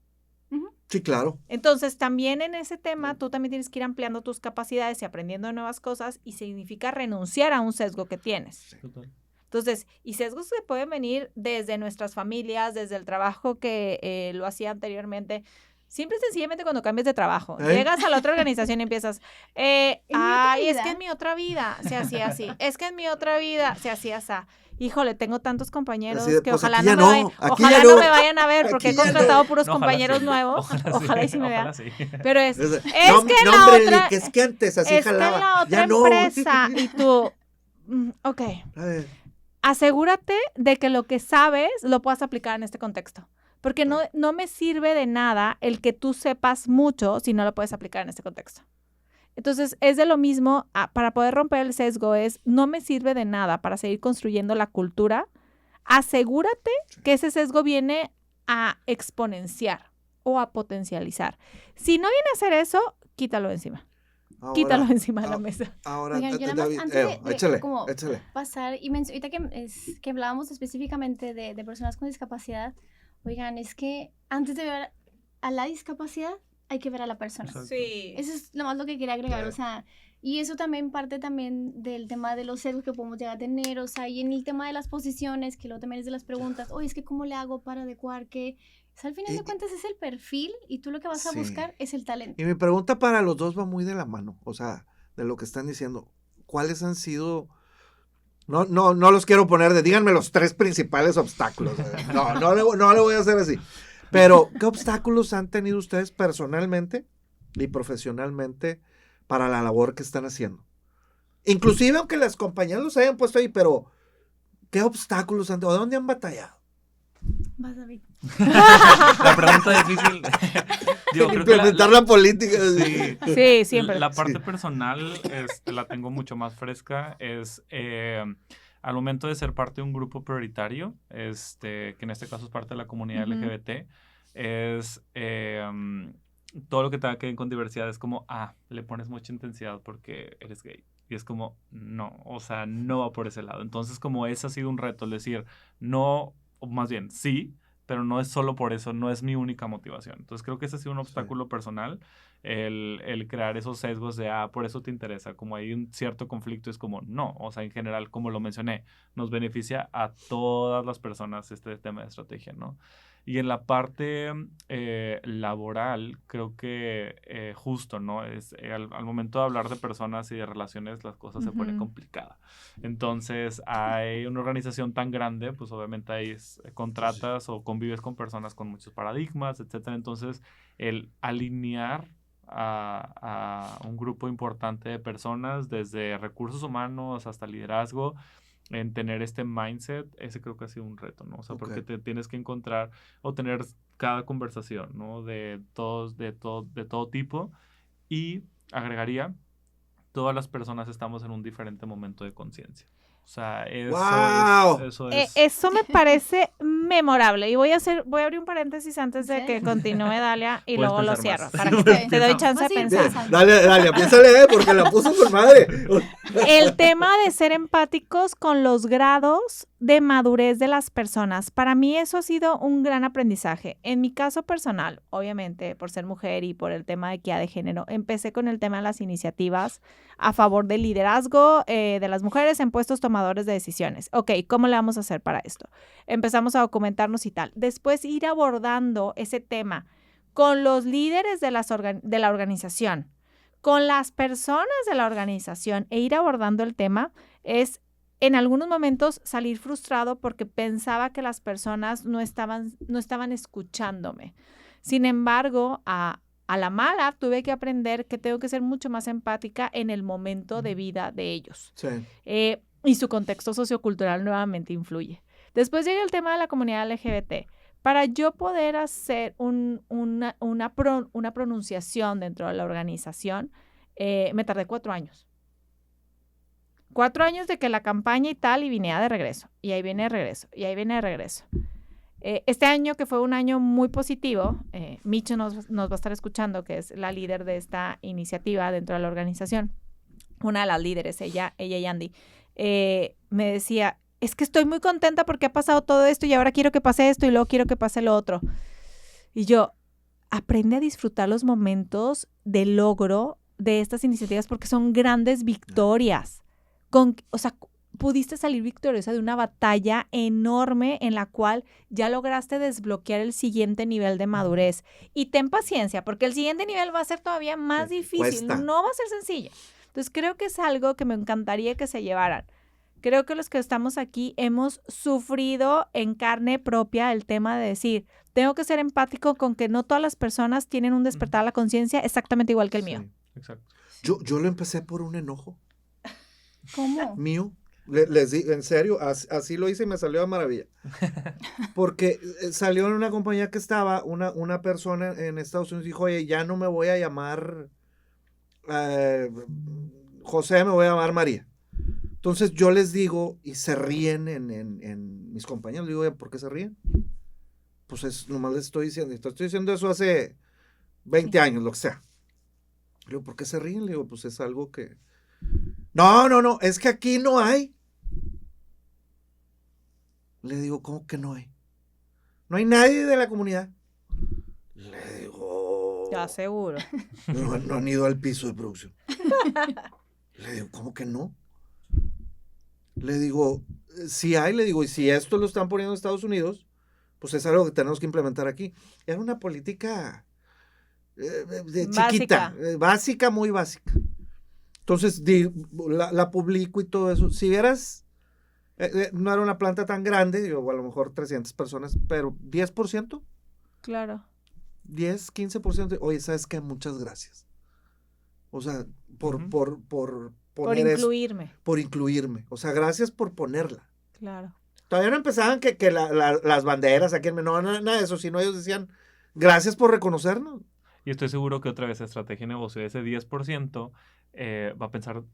Sí, claro. Entonces, también en ese tema, tú también tienes que ir ampliando tus capacidades y aprendiendo nuevas cosas, y significa renunciar a un sesgo que tienes. Total. Entonces, y sesgos que pueden venir desde nuestras familias, desde el trabajo que lo hacía anteriormente. Simple y sencillamente cuando cambias de trabajo, llegas a la otra organización y empiezas, es que en mi otra vida se hacía así, es que en mi otra vida se hacía así. Híjole, tengo tantos compañeros que pues ojalá no me vayan a ver porque he contratado puros No, compañeros sí. nuevos. Ojalá y sí me vean. Sí. Pero es que en antes así jalaba. En la otra ya empresa y tú, ok. A ver. Asegúrate de que lo que sabes lo puedas aplicar en este contexto. Porque no me sirve de nada el que tú sepas mucho si no lo puedes aplicar en este contexto. Entonces, es de lo mismo, para poder romper el sesgo no me sirve de nada para seguir construyendo la cultura. Asegúrate que ese sesgo viene a exponenciar o a potencializar. Si no viene a hacer eso, quítalo encima. Quítalo encima de la mesa. Ahora, oigan, yo nada más antes de échale. Pasar, y ahorita que hablábamos específicamente de personas con discapacidad, oigan, es que antes de ver a la discapacidad, hay que ver a la persona. Exacto. Sí. Eso es lo más lo que quería agregar, o sea, y eso también parte también del tema de los sesgos que podemos llegar a tener, o sea, y en el tema de las posiciones, que luego también es de las preguntas, oye, es que ¿cómo le hago para adecuar que? O sea, al final de cuentas es el perfil y tú lo que vas a buscar es el talento. Y mi pregunta para los dos va muy de la mano, o sea, de lo que están diciendo. ¿Cuáles han sido? No los quiero poner díganme los 3 principales obstáculos. No le voy a hacer así. Pero, ¿qué obstáculos han tenido ustedes personalmente y profesionalmente para la labor que están haciendo? Inclusive, aunque las compañías los hayan puesto ahí, pero ¿qué obstáculos o dónde han batallado? Vas, David. La pregunta difícil. Creo que implementar la política. Sí, siempre. La parte personal la tengo mucho más fresca. Es al momento de ser parte de un grupo prioritario, que en este caso es parte de la comunidad LGBT, es todo lo que tenga que ver con diversidad es como, le pones mucha intensidad porque eres gay. Y es como, no, o sea, no va por ese lado. Entonces, como ese ha sido un reto, es decir, no, o más bien, sí, pero no es solo por eso, no es mi única motivación. Entonces, creo que ese ha sido un obstáculo personal, el crear esos sesgos de, por eso te interesa. Como hay un cierto conflicto, es como, no, o sea, en general, como lo mencioné, nos beneficia a todas las personas este tema de estrategia, ¿no? Y en la parte laboral, creo que justo, ¿no? Al momento de hablar de personas y de relaciones, las cosas se ponen complicadas. Entonces, hay una organización tan grande, pues obviamente hay contratas o convives con personas con muchos paradigmas, etcétera. Entonces, el alinear a un grupo importante de personas, desde recursos humanos hasta liderazgo, en tener este mindset, ese creo que ha sido un reto, ¿no? O sea, porque te tienes que encontrar o tener cada conversación, ¿no? De todo tipo, y agregaría, todas las personas estamos en un diferente momento de conciencia. O sea, eso me parece memorable. Y voy a abrir un paréntesis antes de que continúe Dalia y luego lo cierro. Para que te doy chance de pensar. Dalia, piénsale, porque la puso con madre. El tema de ser empáticos con los grados de madurez de las personas. Para mí eso ha sido un gran aprendizaje. En mi caso personal, obviamente, por ser mujer y por el tema de equidad de género, empecé con el tema de las iniciativas a favor del liderazgo de las mujeres en puestos tomadores de decisiones. Ok, ¿cómo le vamos a hacer para esto? Empezamos a documentarnos y tal. Después ir abordando ese tema con los líderes de la organización, con las personas de la organización, e ir abordando el tema es, en algunos momentos, salir frustrado porque pensaba que las personas no estaban escuchándome. Sin embargo, a la mala tuve que aprender que tengo que ser mucho más empática en el momento de vida de ellos. Sí. Y su contexto sociocultural nuevamente influye. Después llega el tema de la comunidad LGBT. Para yo poder hacer una pronunciación dentro de la organización, me tardé 4 años. 4 años de que la campaña y tal, y venía de regreso. Y ahí viene de regreso. Y ahí viene de regreso. Este año, que fue un año muy positivo, Micho nos va a estar escuchando, que es la líder de esta iniciativa dentro de la organización. Una de las líderes, ella y Andy, me decía, es que estoy muy contenta porque ha pasado todo esto y ahora quiero que pase esto y luego quiero que pase lo otro. Y yo, aprende a disfrutar los momentos de logro de estas iniciativas porque son grandes victorias. O sea, pudiste salir victoriosa de una batalla enorme en la cual ya lograste desbloquear el siguiente nivel de madurez. Y ten paciencia, porque el siguiente nivel va a ser todavía más difícil, no va a ser sencillo. Entonces, creo que es algo que me encantaría que se llevaran. Creo que los que estamos aquí hemos sufrido en carne propia el tema de decir, tengo que ser empático con que no todas las personas tienen un despertar a la conciencia exactamente igual que el mío. Exacto. Yo lo empecé por un enojo. ¿Cómo? Mío. Les digo, en serio, así lo hice y me salió a maravilla. Porque salió en una compañía que estaba una persona en Estados Unidos y dijo, oye, ya no me voy a llamar José, me voy a llamar María. Entonces yo les digo, y se ríen en mis compañeros, digo, ¿por qué se ríen? Pues nomás les estoy diciendo eso hace 20 años, lo que sea. Le digo, ¿por qué se ríen? Le digo, pues es algo que... No, es que aquí no hay. Le digo, ¿cómo que no hay? No hay nadie de la comunidad. Le digo... Ya seguro. No han ido al piso de producción. Le digo, ¿cómo que no? Le digo, sí hay, le digo, y si esto lo están poniendo en Estados Unidos, pues es algo que tenemos que implementar aquí. Era una política chiquita, básica, muy básica. Entonces, la publico y todo eso. Si vieras, no era una planta tan grande, o a lo mejor 300 personas, pero 10%. Claro. 10, 15%. Oye, ¿sabes qué? Muchas gracias. O sea, por incluirme. Por incluirme. O sea, gracias por ponerla. Claro. Todavía no empezaban que las banderas aquí no, nada de eso, sino ellos decían, gracias por reconocernos. Y estoy seguro que otra vez estrategia de negocio, ese 10%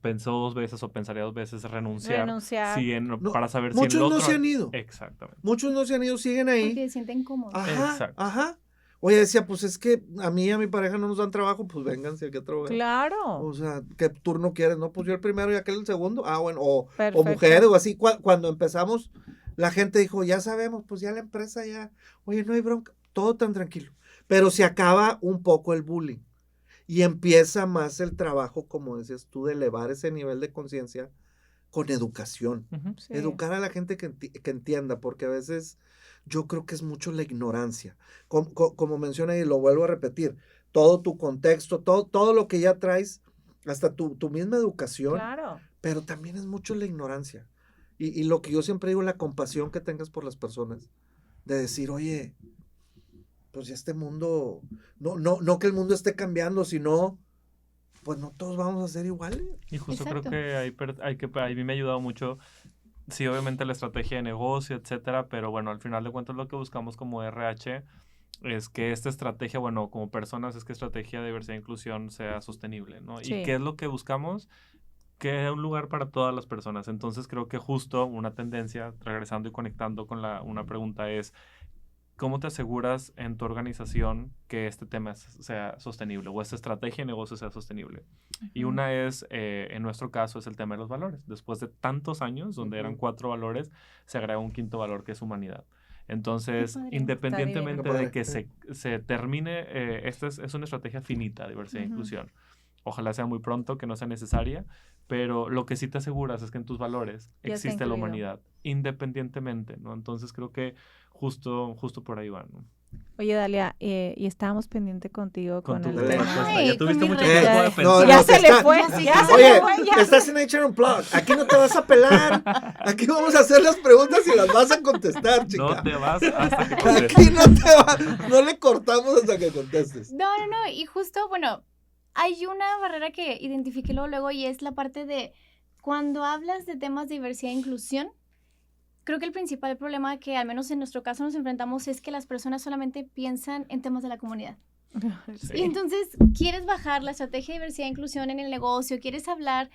pensó 2 veces o pensaría 2 veces renunciar. Para saber si el otro... Muchos no se han ido. Exactamente. Muchos no se han ido, siguen ahí. Porque se sienten cómodos. Ajá. Oye, decía, pues es que a mí y a mi pareja no nos dan trabajo, pues vénganse aquí a trabajar. Claro. O sea, ¿qué turno quieres? No, pues yo el primero y aquel el segundo. Bueno, o mujeres o así. Cuando empezamos, la gente dijo, ya sabemos, pues ya la empresa ya, oye, no hay bronca, todo tan tranquilo. Pero se acaba un poco el bullying y empieza más el trabajo, como decías tú, de elevar ese nivel de conciencia con educación. Sí. Educar a la gente que entienda, porque a veces yo creo que es mucho la ignorancia. Como menciona y lo vuelvo a repetir, todo tu contexto, todo lo que ya traes, hasta tu misma educación, Claro. pero también es mucho la ignorancia. Y lo que yo siempre digo, la compasión que tengas por las personas, de decir, oye, pues este mundo, no que el mundo esté cambiando, sino, pues no todos vamos a ser iguales. Y justo Exacto. creo que a mí me ha ayudado mucho, sí, obviamente la estrategia de negocio, etcétera, pero bueno, al final de cuentas lo que buscamos como RH es que esta estrategia, bueno, como personas, es que estrategia de diversidad e inclusión sea sostenible, ¿no? Sí. ¿Y qué es lo que buscamos? Que haya un lugar para todas las personas. Entonces creo que justo una tendencia, regresando y conectando con una pregunta es, ¿cómo te aseguras en tu organización que este tema sea sostenible o esta estrategia de negocio sea sostenible? Y una es, en nuestro caso, es el tema de los valores. Después de tantos años, donde eran 4 valores, se agrega un 5º valor que es humanidad. Entonces, independientemente de que se termine, esta es una estrategia finita, diversidad e inclusión. Ojalá sea muy pronto, que no sea necesaria, pero lo que sí te aseguras es que en tus valores existe la humanidad, independientemente, ¿no? Entonces creo que justo por ahí va, ¿no? Oye, Dalia, y estábamos pendiente contigo con el tema. Ya tuviste mucho tiempo tiempo de pensar. Ya se le fue. Oye, estás en HR Unplugged. Aquí no te vas a pelar. Aquí vamos a hacer las preguntas y las vas a contestar, chica. No te vas hasta que contestes. Aquí no te vas. No le cortamos hasta que contestes. No. Y justo, bueno, hay una barrera que identifiqué luego y es la parte de cuando hablas de temas de diversidad e inclusión, creo que el principal problema que al menos en nuestro caso nos enfrentamos es que las personas solamente piensan en temas de la comunidad. Sí. Y entonces quieres bajar la estrategia de diversidad e inclusión en el negocio, quieres hablar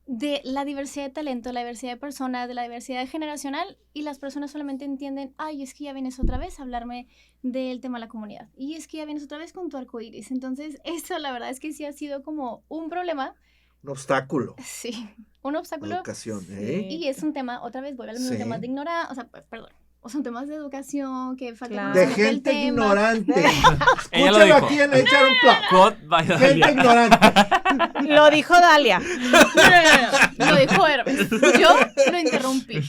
de la diversidad de talento, la diversidad de personas, de la diversidad generacional y las personas solamente entienden, ay, es que ya vienes otra vez a hablarme del tema de la comunidad y es que ya vienes otra vez con tu arcoíris. Entonces eso la verdad es que sí ha sido como un problema. Un obstáculo. Sí, un obstáculo. Educación, ¿eh? Y es un tema, otra vez vuelve a los mismos temas de ignorar, o sea, perdón. O son temas de educación que falta De gente ignorante. Ella lo Escúchalo dijo. aquí en HR Unplugged. Gente ignorante. Lo dijo Dalia. No, lo dijo Hermes. Yo lo interrumpí.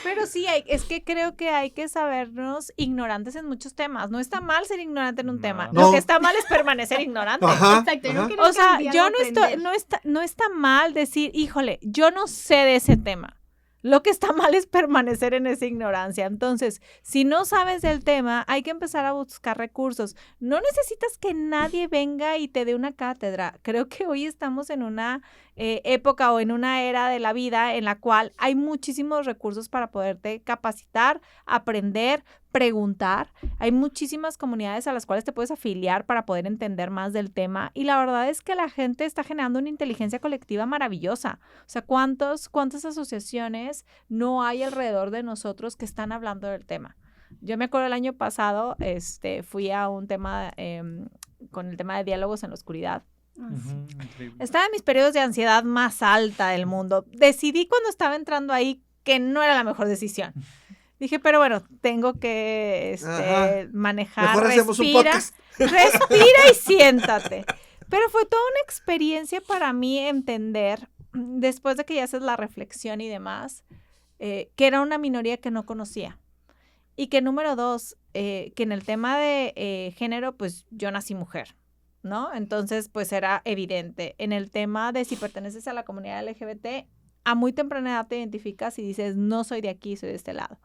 Pero sí, es que creo que hay que sabernos ignorantes en muchos temas. No está mal ser ignorante en un tema. No. Lo que está mal es permanecer ignorante. Exacto. Yo no quería O sea, cambiar yo o aprender. no está mal decir, híjole, yo no sé de ese tema. Lo que está mal es permanecer en esa ignorancia. Entonces, si no sabes del tema, hay que empezar a buscar recursos. No necesitas que nadie venga y te dé una cátedra. Creo que hoy estamos en una época o en una era de la vida en la cual hay muchísimos recursos para poderte capacitar, aprender, preguntar. Hay muchísimas comunidades a las cuales te puedes afiliar para poder entender más del tema y la verdad es que la gente está generando una inteligencia colectiva maravillosa. O sea, ¿cuántas asociaciones no hay alrededor de nosotros que están hablando del tema? Yo me acuerdo el año pasado, fui a un tema con el tema de diálogos en la oscuridad. Estaba en mis periodos de ansiedad más alta del mundo. Decidí cuando estaba entrando ahí que no era la mejor decisión. Dije, pero bueno, tengo que manejar. Mejor hacemos un podcast. Respira y siéntate. Pero fue toda una experiencia para mí entender, después de que ya haces la reflexión y demás, que era una minoría que no conocía. Y que número 2, que en el tema de género, pues yo nací mujer, ¿no? Entonces, pues era evidente. En el tema de si perteneces a la comunidad LGBT, a muy temprana edad te identificas y dices, no soy de aquí, soy de este lado.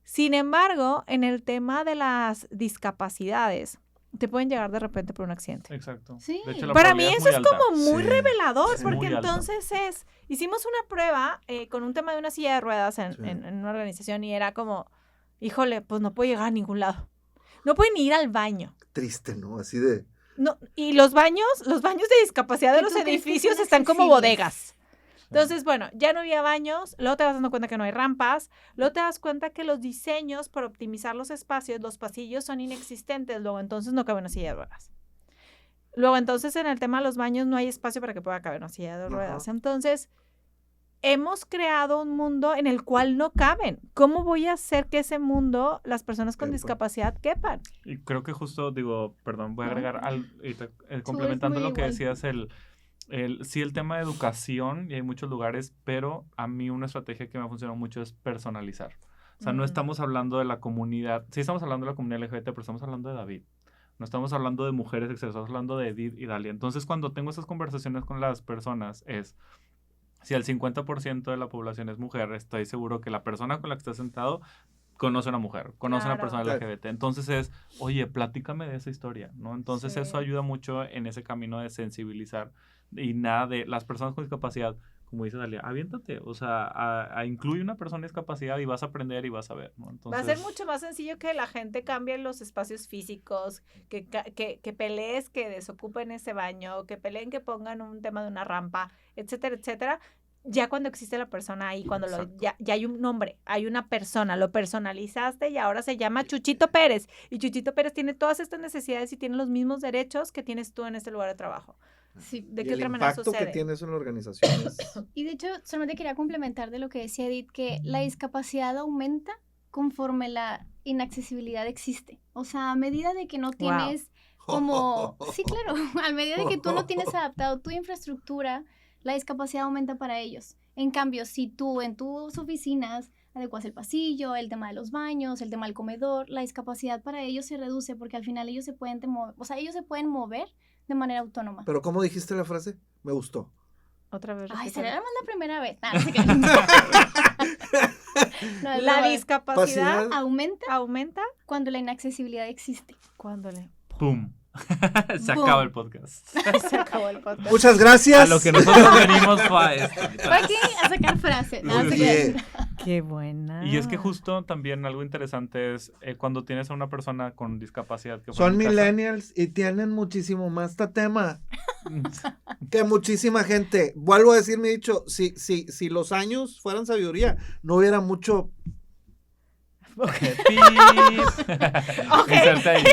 Sin embargo, en el tema de las discapacidades, te pueden llegar de repente por un accidente. Exacto. Sí. De hecho, la Para mí probabilidad eso es muy alta. como muy Sí. revelador, Es porque muy alta. entonces hicimos una prueba con un tema de una silla de ruedas Sí. en una organización y era como, híjole, pues no puedo llegar a ningún lado. No pueden ni ir al baño. Triste, ¿no? Así de... No, y los baños de discapacidad de ¿Que los tú crees que edificios son están como accesibles? bodegas. Entonces, bueno, ya no había baños, luego te vas dando cuenta que no hay rampas, luego te das cuenta que los diseños para optimizar los espacios, los pasillos son inexistentes, luego entonces no cabe una silla de ruedas. Luego entonces en el tema de los baños no hay espacio para que pueda caber una silla de ruedas. Entonces, hemos creado un mundo en el cual no caben. ¿Cómo voy a hacer que ese mundo, las personas con Quepan. discapacidad quepan? Y creo que justo, digo, perdón, voy a agregar, es complementando muy lo que igual. decías, sí, el tema de educación, y hay muchos lugares, pero a mí una estrategia que me ha funcionado mucho es personalizar. O sea, no estamos hablando de la comunidad, sí estamos hablando de la comunidad LGBT, pero estamos hablando de David. No estamos hablando de mujeres, etc. Estamos hablando de Edith y Dalia. Entonces, cuando tengo esas conversaciones con las personas, si el 50% de la población es mujer, estoy seguro que la persona con la que está sentado conoce a una mujer, conoce a una persona Claro. LGBT. Entonces oye, platícame de esa historia, ¿no? Entonces Sí. eso ayuda mucho en ese camino de sensibilizar y nada de las personas con discapacidad, como dice Dalia, aviéntate, o sea, incluye una persona con discapacidad y vas a aprender y vas a ver, ¿no? Entonces, Va a ser mucho más sencillo que la gente cambie los espacios físicos, que pelees, que desocupen ese baño, que peleen, que pongan un tema de una rampa, etcétera, etcétera. Ya cuando existe la persona ahí, cuando ya hay un nombre, hay una persona, lo personalizaste y ahora se llama Chuchito Pérez. Y Chuchito Pérez tiene todas estas necesidades y tiene los mismos derechos que tienes tú en este lugar de trabajo. Sí. ¿De Y qué el otra manera impacto sucede? que tiene eso en la organización es... Y de hecho, solamente quería complementar de lo que decía Edith, que la discapacidad aumenta conforme la inaccesibilidad existe. O sea, a medida de que no tienes como... Sí, claro, a medida de que tú no tienes adaptado tu infraestructura, la discapacidad aumenta para ellos. En cambio, si tú en tus oficinas adecuas el pasillo, el tema de los baños, el tema del comedor, la discapacidad para ellos se reduce porque al final ellos se pueden mover de manera autónoma. Pero ¿cómo dijiste la frase? Me gustó. Otra vez. Ay, repítelo. será más la primera vez. No sé qué. No, La no, discapacidad aumenta aumenta cuando la inaccesibilidad existe. cuando le... ¡pum! Se Boom. acaba el podcast. Se acabó el podcast. Muchas gracias. A lo que nosotros venimos fue a esto. Fue aquí a sacar frases. No, Muy no sé bien. qué. Qué buena. Y es que justo también algo interesante es cuando tienes a una persona con discapacidad que fue Son en mi casa. millennials y tienen muchísimo más tema que muchísima gente. Vuelvo a decir mi dicho, si los años fueran sabiduría, no hubiera mucho... Inserta ahí.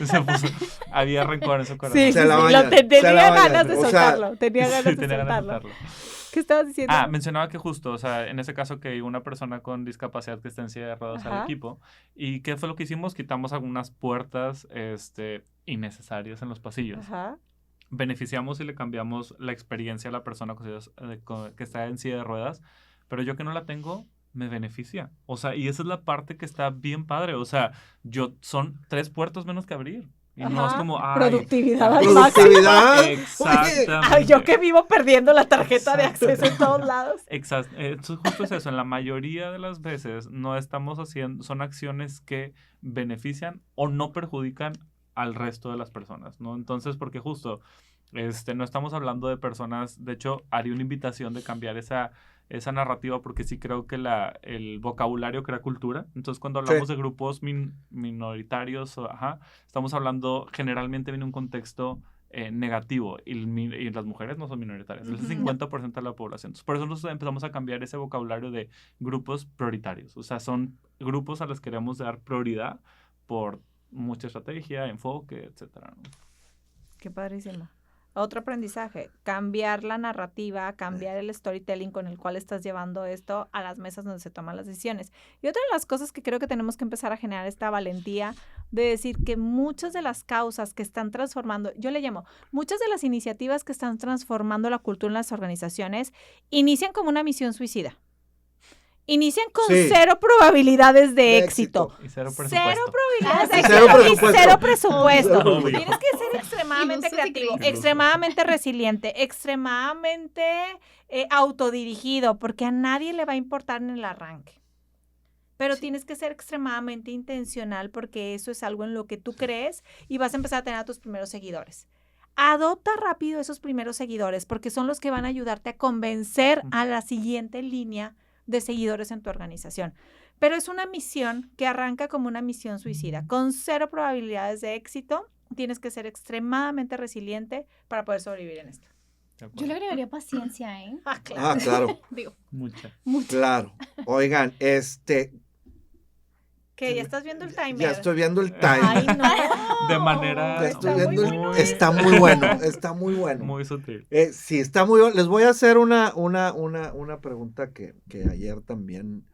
Se puso, había rencor en su corazón. Sí, Se la bañan, tenía se la bañan. ganas de O sea, soltarlo. Tenía ganas de Tenía ganas de soltarlo. soltarlo. ¿Qué estabas diciendo? Mencionaba que justo, o sea, en ese caso que una persona con discapacidad que está en silla de ruedas al Ajá. equipo. ¿Y qué fue lo que hicimos? Quitamos algunas puertas innecesarias en los pasillos. Ajá. Beneficiamos y le cambiamos la experiencia a la persona que está en silla de ruedas, pero yo que no la tengo, me beneficia. O sea, y esa es la parte que está bien padre. O sea, son 3 puertos menos que abrir. Y no es Ajá. como, Productividad al máximo. Productividad. Exactamente. Ay, yo que vivo perdiendo la tarjeta de acceso en todos lados. Exacto. Justo es eso. En la mayoría de las veces no estamos haciendo, son acciones que benefician o no perjudican al resto de las personas, ¿no? Entonces, porque justo, no estamos hablando de personas, de hecho, haría una invitación de cambiar esa narrativa porque sí creo que el vocabulario crea cultura. Entonces, cuando hablamos de grupos minoritarios, estamos hablando, generalmente viene un contexto negativo y las mujeres no son minoritarias, es el 50% de la población. Entonces, por eso nosotros empezamos a cambiar ese vocabulario de grupos prioritarios. O sea, son grupos a los que queremos dar prioridad por mucha estrategia, enfoque, etcétera, ¿no? Qué padrísimo. Otro aprendizaje, cambiar la narrativa, cambiar el storytelling con el cual estás llevando esto a las mesas donde se toman las decisiones. Y otra de las cosas que creo que tenemos que empezar a generar esta valentía de decir que muchas de las causas que están transformando, yo le llamo, muchas de las iniciativas que están transformando la cultura en las organizaciones inician como una misión suicida. Inician con 0 probabilidades de éxito. Y 0 presupuesto. 0 probabilidades de Y éxito. 0 presupuesto. Y 0 presupuesto. Obvio. Tienes que ser extremadamente Ilusos y creativo, creíbles. extremadamente resiliente, extremadamente autodirigido, porque a nadie le va a importar en el arranque. pero tienes que ser extremadamente intencional porque eso es algo en lo que tú crees y vas a empezar a tener a tus primeros seguidores. Adopta rápido esos primeros seguidores porque son los que van a ayudarte a convencer a la siguiente línea de seguidores en tu organización. Pero es una misión que arranca como una misión suicida, con 0 probabilidades de éxito. Tienes que ser extremadamente resiliente para poder sobrevivir en esto. Yo le agregaría paciencia, ¿eh? Claro. Digo, Mucha. Claro. Oigan, ¿Qué? ¿Ya estás viendo el timer? Ya estoy viendo el timer. ¡Ay, no! De manera... Ya estoy Está viendo muy bueno está muy bueno, está muy bueno. Muy sutil. Sí, está muy bueno. Les voy a hacer una pregunta que ayer también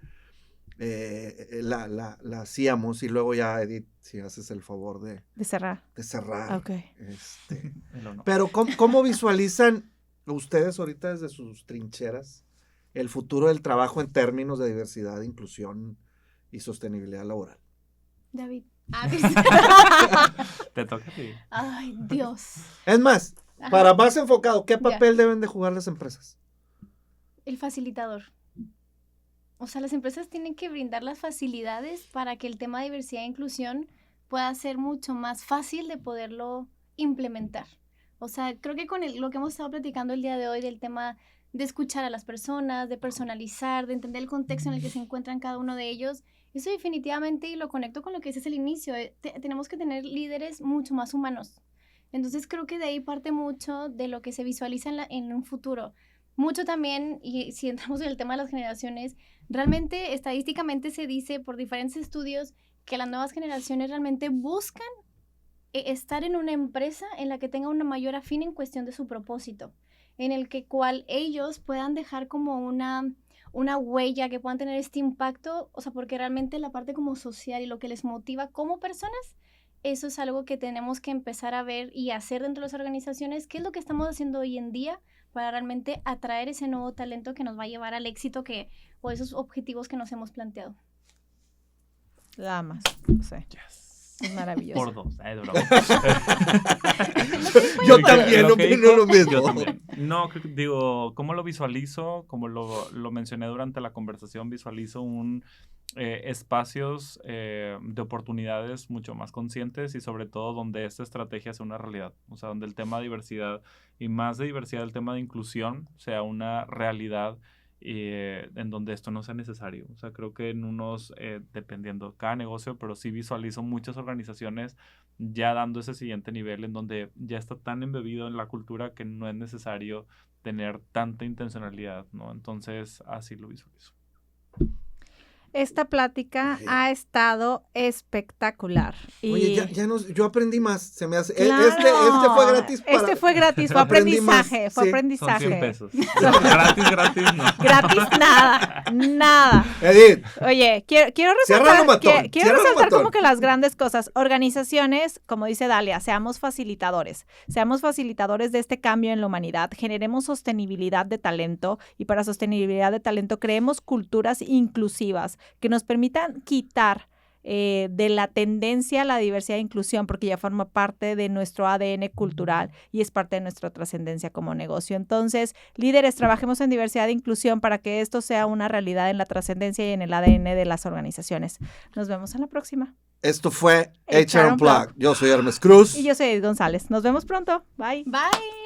la hacíamos y luego ya, Edith, si haces el favor de cerrar. cerrar. Okay. Pero ¿cómo visualizan ustedes ahorita desde sus trincheras el futuro del trabajo en términos de diversidad, inclusión y sostenibilidad laboral? David. Te toca a ti. Ay, Dios. Es más, Ajá. para más enfocado, ¿qué papel deben de jugar las empresas? El facilitador. O sea, las empresas tienen que brindar las facilidades para que el tema de diversidad e inclusión pueda ser mucho más fácil de poderlo implementar. O sea, creo que con lo que hemos estado platicando el día de hoy del tema de escuchar a las personas, de personalizar, de entender el contexto en el que se encuentran cada uno de ellos, eso definitivamente, y lo conecto con lo que dices al inicio, tenemos que tener líderes mucho más humanos. Entonces creo que de ahí parte mucho de lo que se visualiza en un futuro. Mucho también, y si entramos en el tema de las generaciones, realmente estadísticamente se dice por diferentes estudios que las nuevas generaciones realmente buscan estar en una empresa en la que tenga una mayor afín en cuestión de su propósito, en el que cual ellos puedan dejar como una huella, que puedan tener este impacto, o sea, porque realmente la parte como social y lo que les motiva como personas, eso es algo que tenemos que empezar a ver y hacer dentro de las organizaciones, qué es lo que estamos haciendo hoy en día para realmente atraer ese nuevo talento que nos va a llevar al éxito o esos objetivos que nos hemos planteado. La amas, no sé. Yes. Es maravilloso. Por 2, es broma. Yo también opino lo mismo. Yo también. No, digo, ¿cómo lo visualizo? Como lo mencioné durante la conversación, visualizo espacios de oportunidades mucho más conscientes y sobre todo donde esta estrategia sea una realidad. O sea, donde el tema de diversidad y más de diversidad, el tema de inclusión sea una realidad en donde esto no sea necesario. O sea, creo que en dependiendo cada negocio, pero sí visualizo muchas organizaciones ya dando ese siguiente nivel en donde ya está tan embebido en la cultura que no es necesario tener tanta intencionalidad, ¿no? Entonces, así lo visualizo. Esta plática ha estado espectacular. Y... Oye, yo aprendí más, se me hace. Claro. Este fue gratis. Este fue gratis, fue aprendizaje, sí. aprendizaje. Son 100 pesos. Gratis, no. Gratis, nada. Edith. Oye, quiero resaltar como que las grandes cosas. Organizaciones, como dice Dalia, seamos facilitadores de este cambio en la humanidad, generemos sostenibilidad de talento y para sostenibilidad de talento creemos culturas inclusivas que nos permitan quitar de la tendencia a la diversidad e inclusión, porque ya forma parte de nuestro ADN cultural y es parte de nuestra trascendencia como negocio. Entonces, líderes, trabajemos en diversidad e inclusión para que esto sea una realidad en la trascendencia y en el ADN de las organizaciones. Nos vemos en la próxima. Esto fue HR Unplugged. Yo soy Hermes Cruz. Y yo soy Edith González. Nos vemos pronto. Bye. Bye.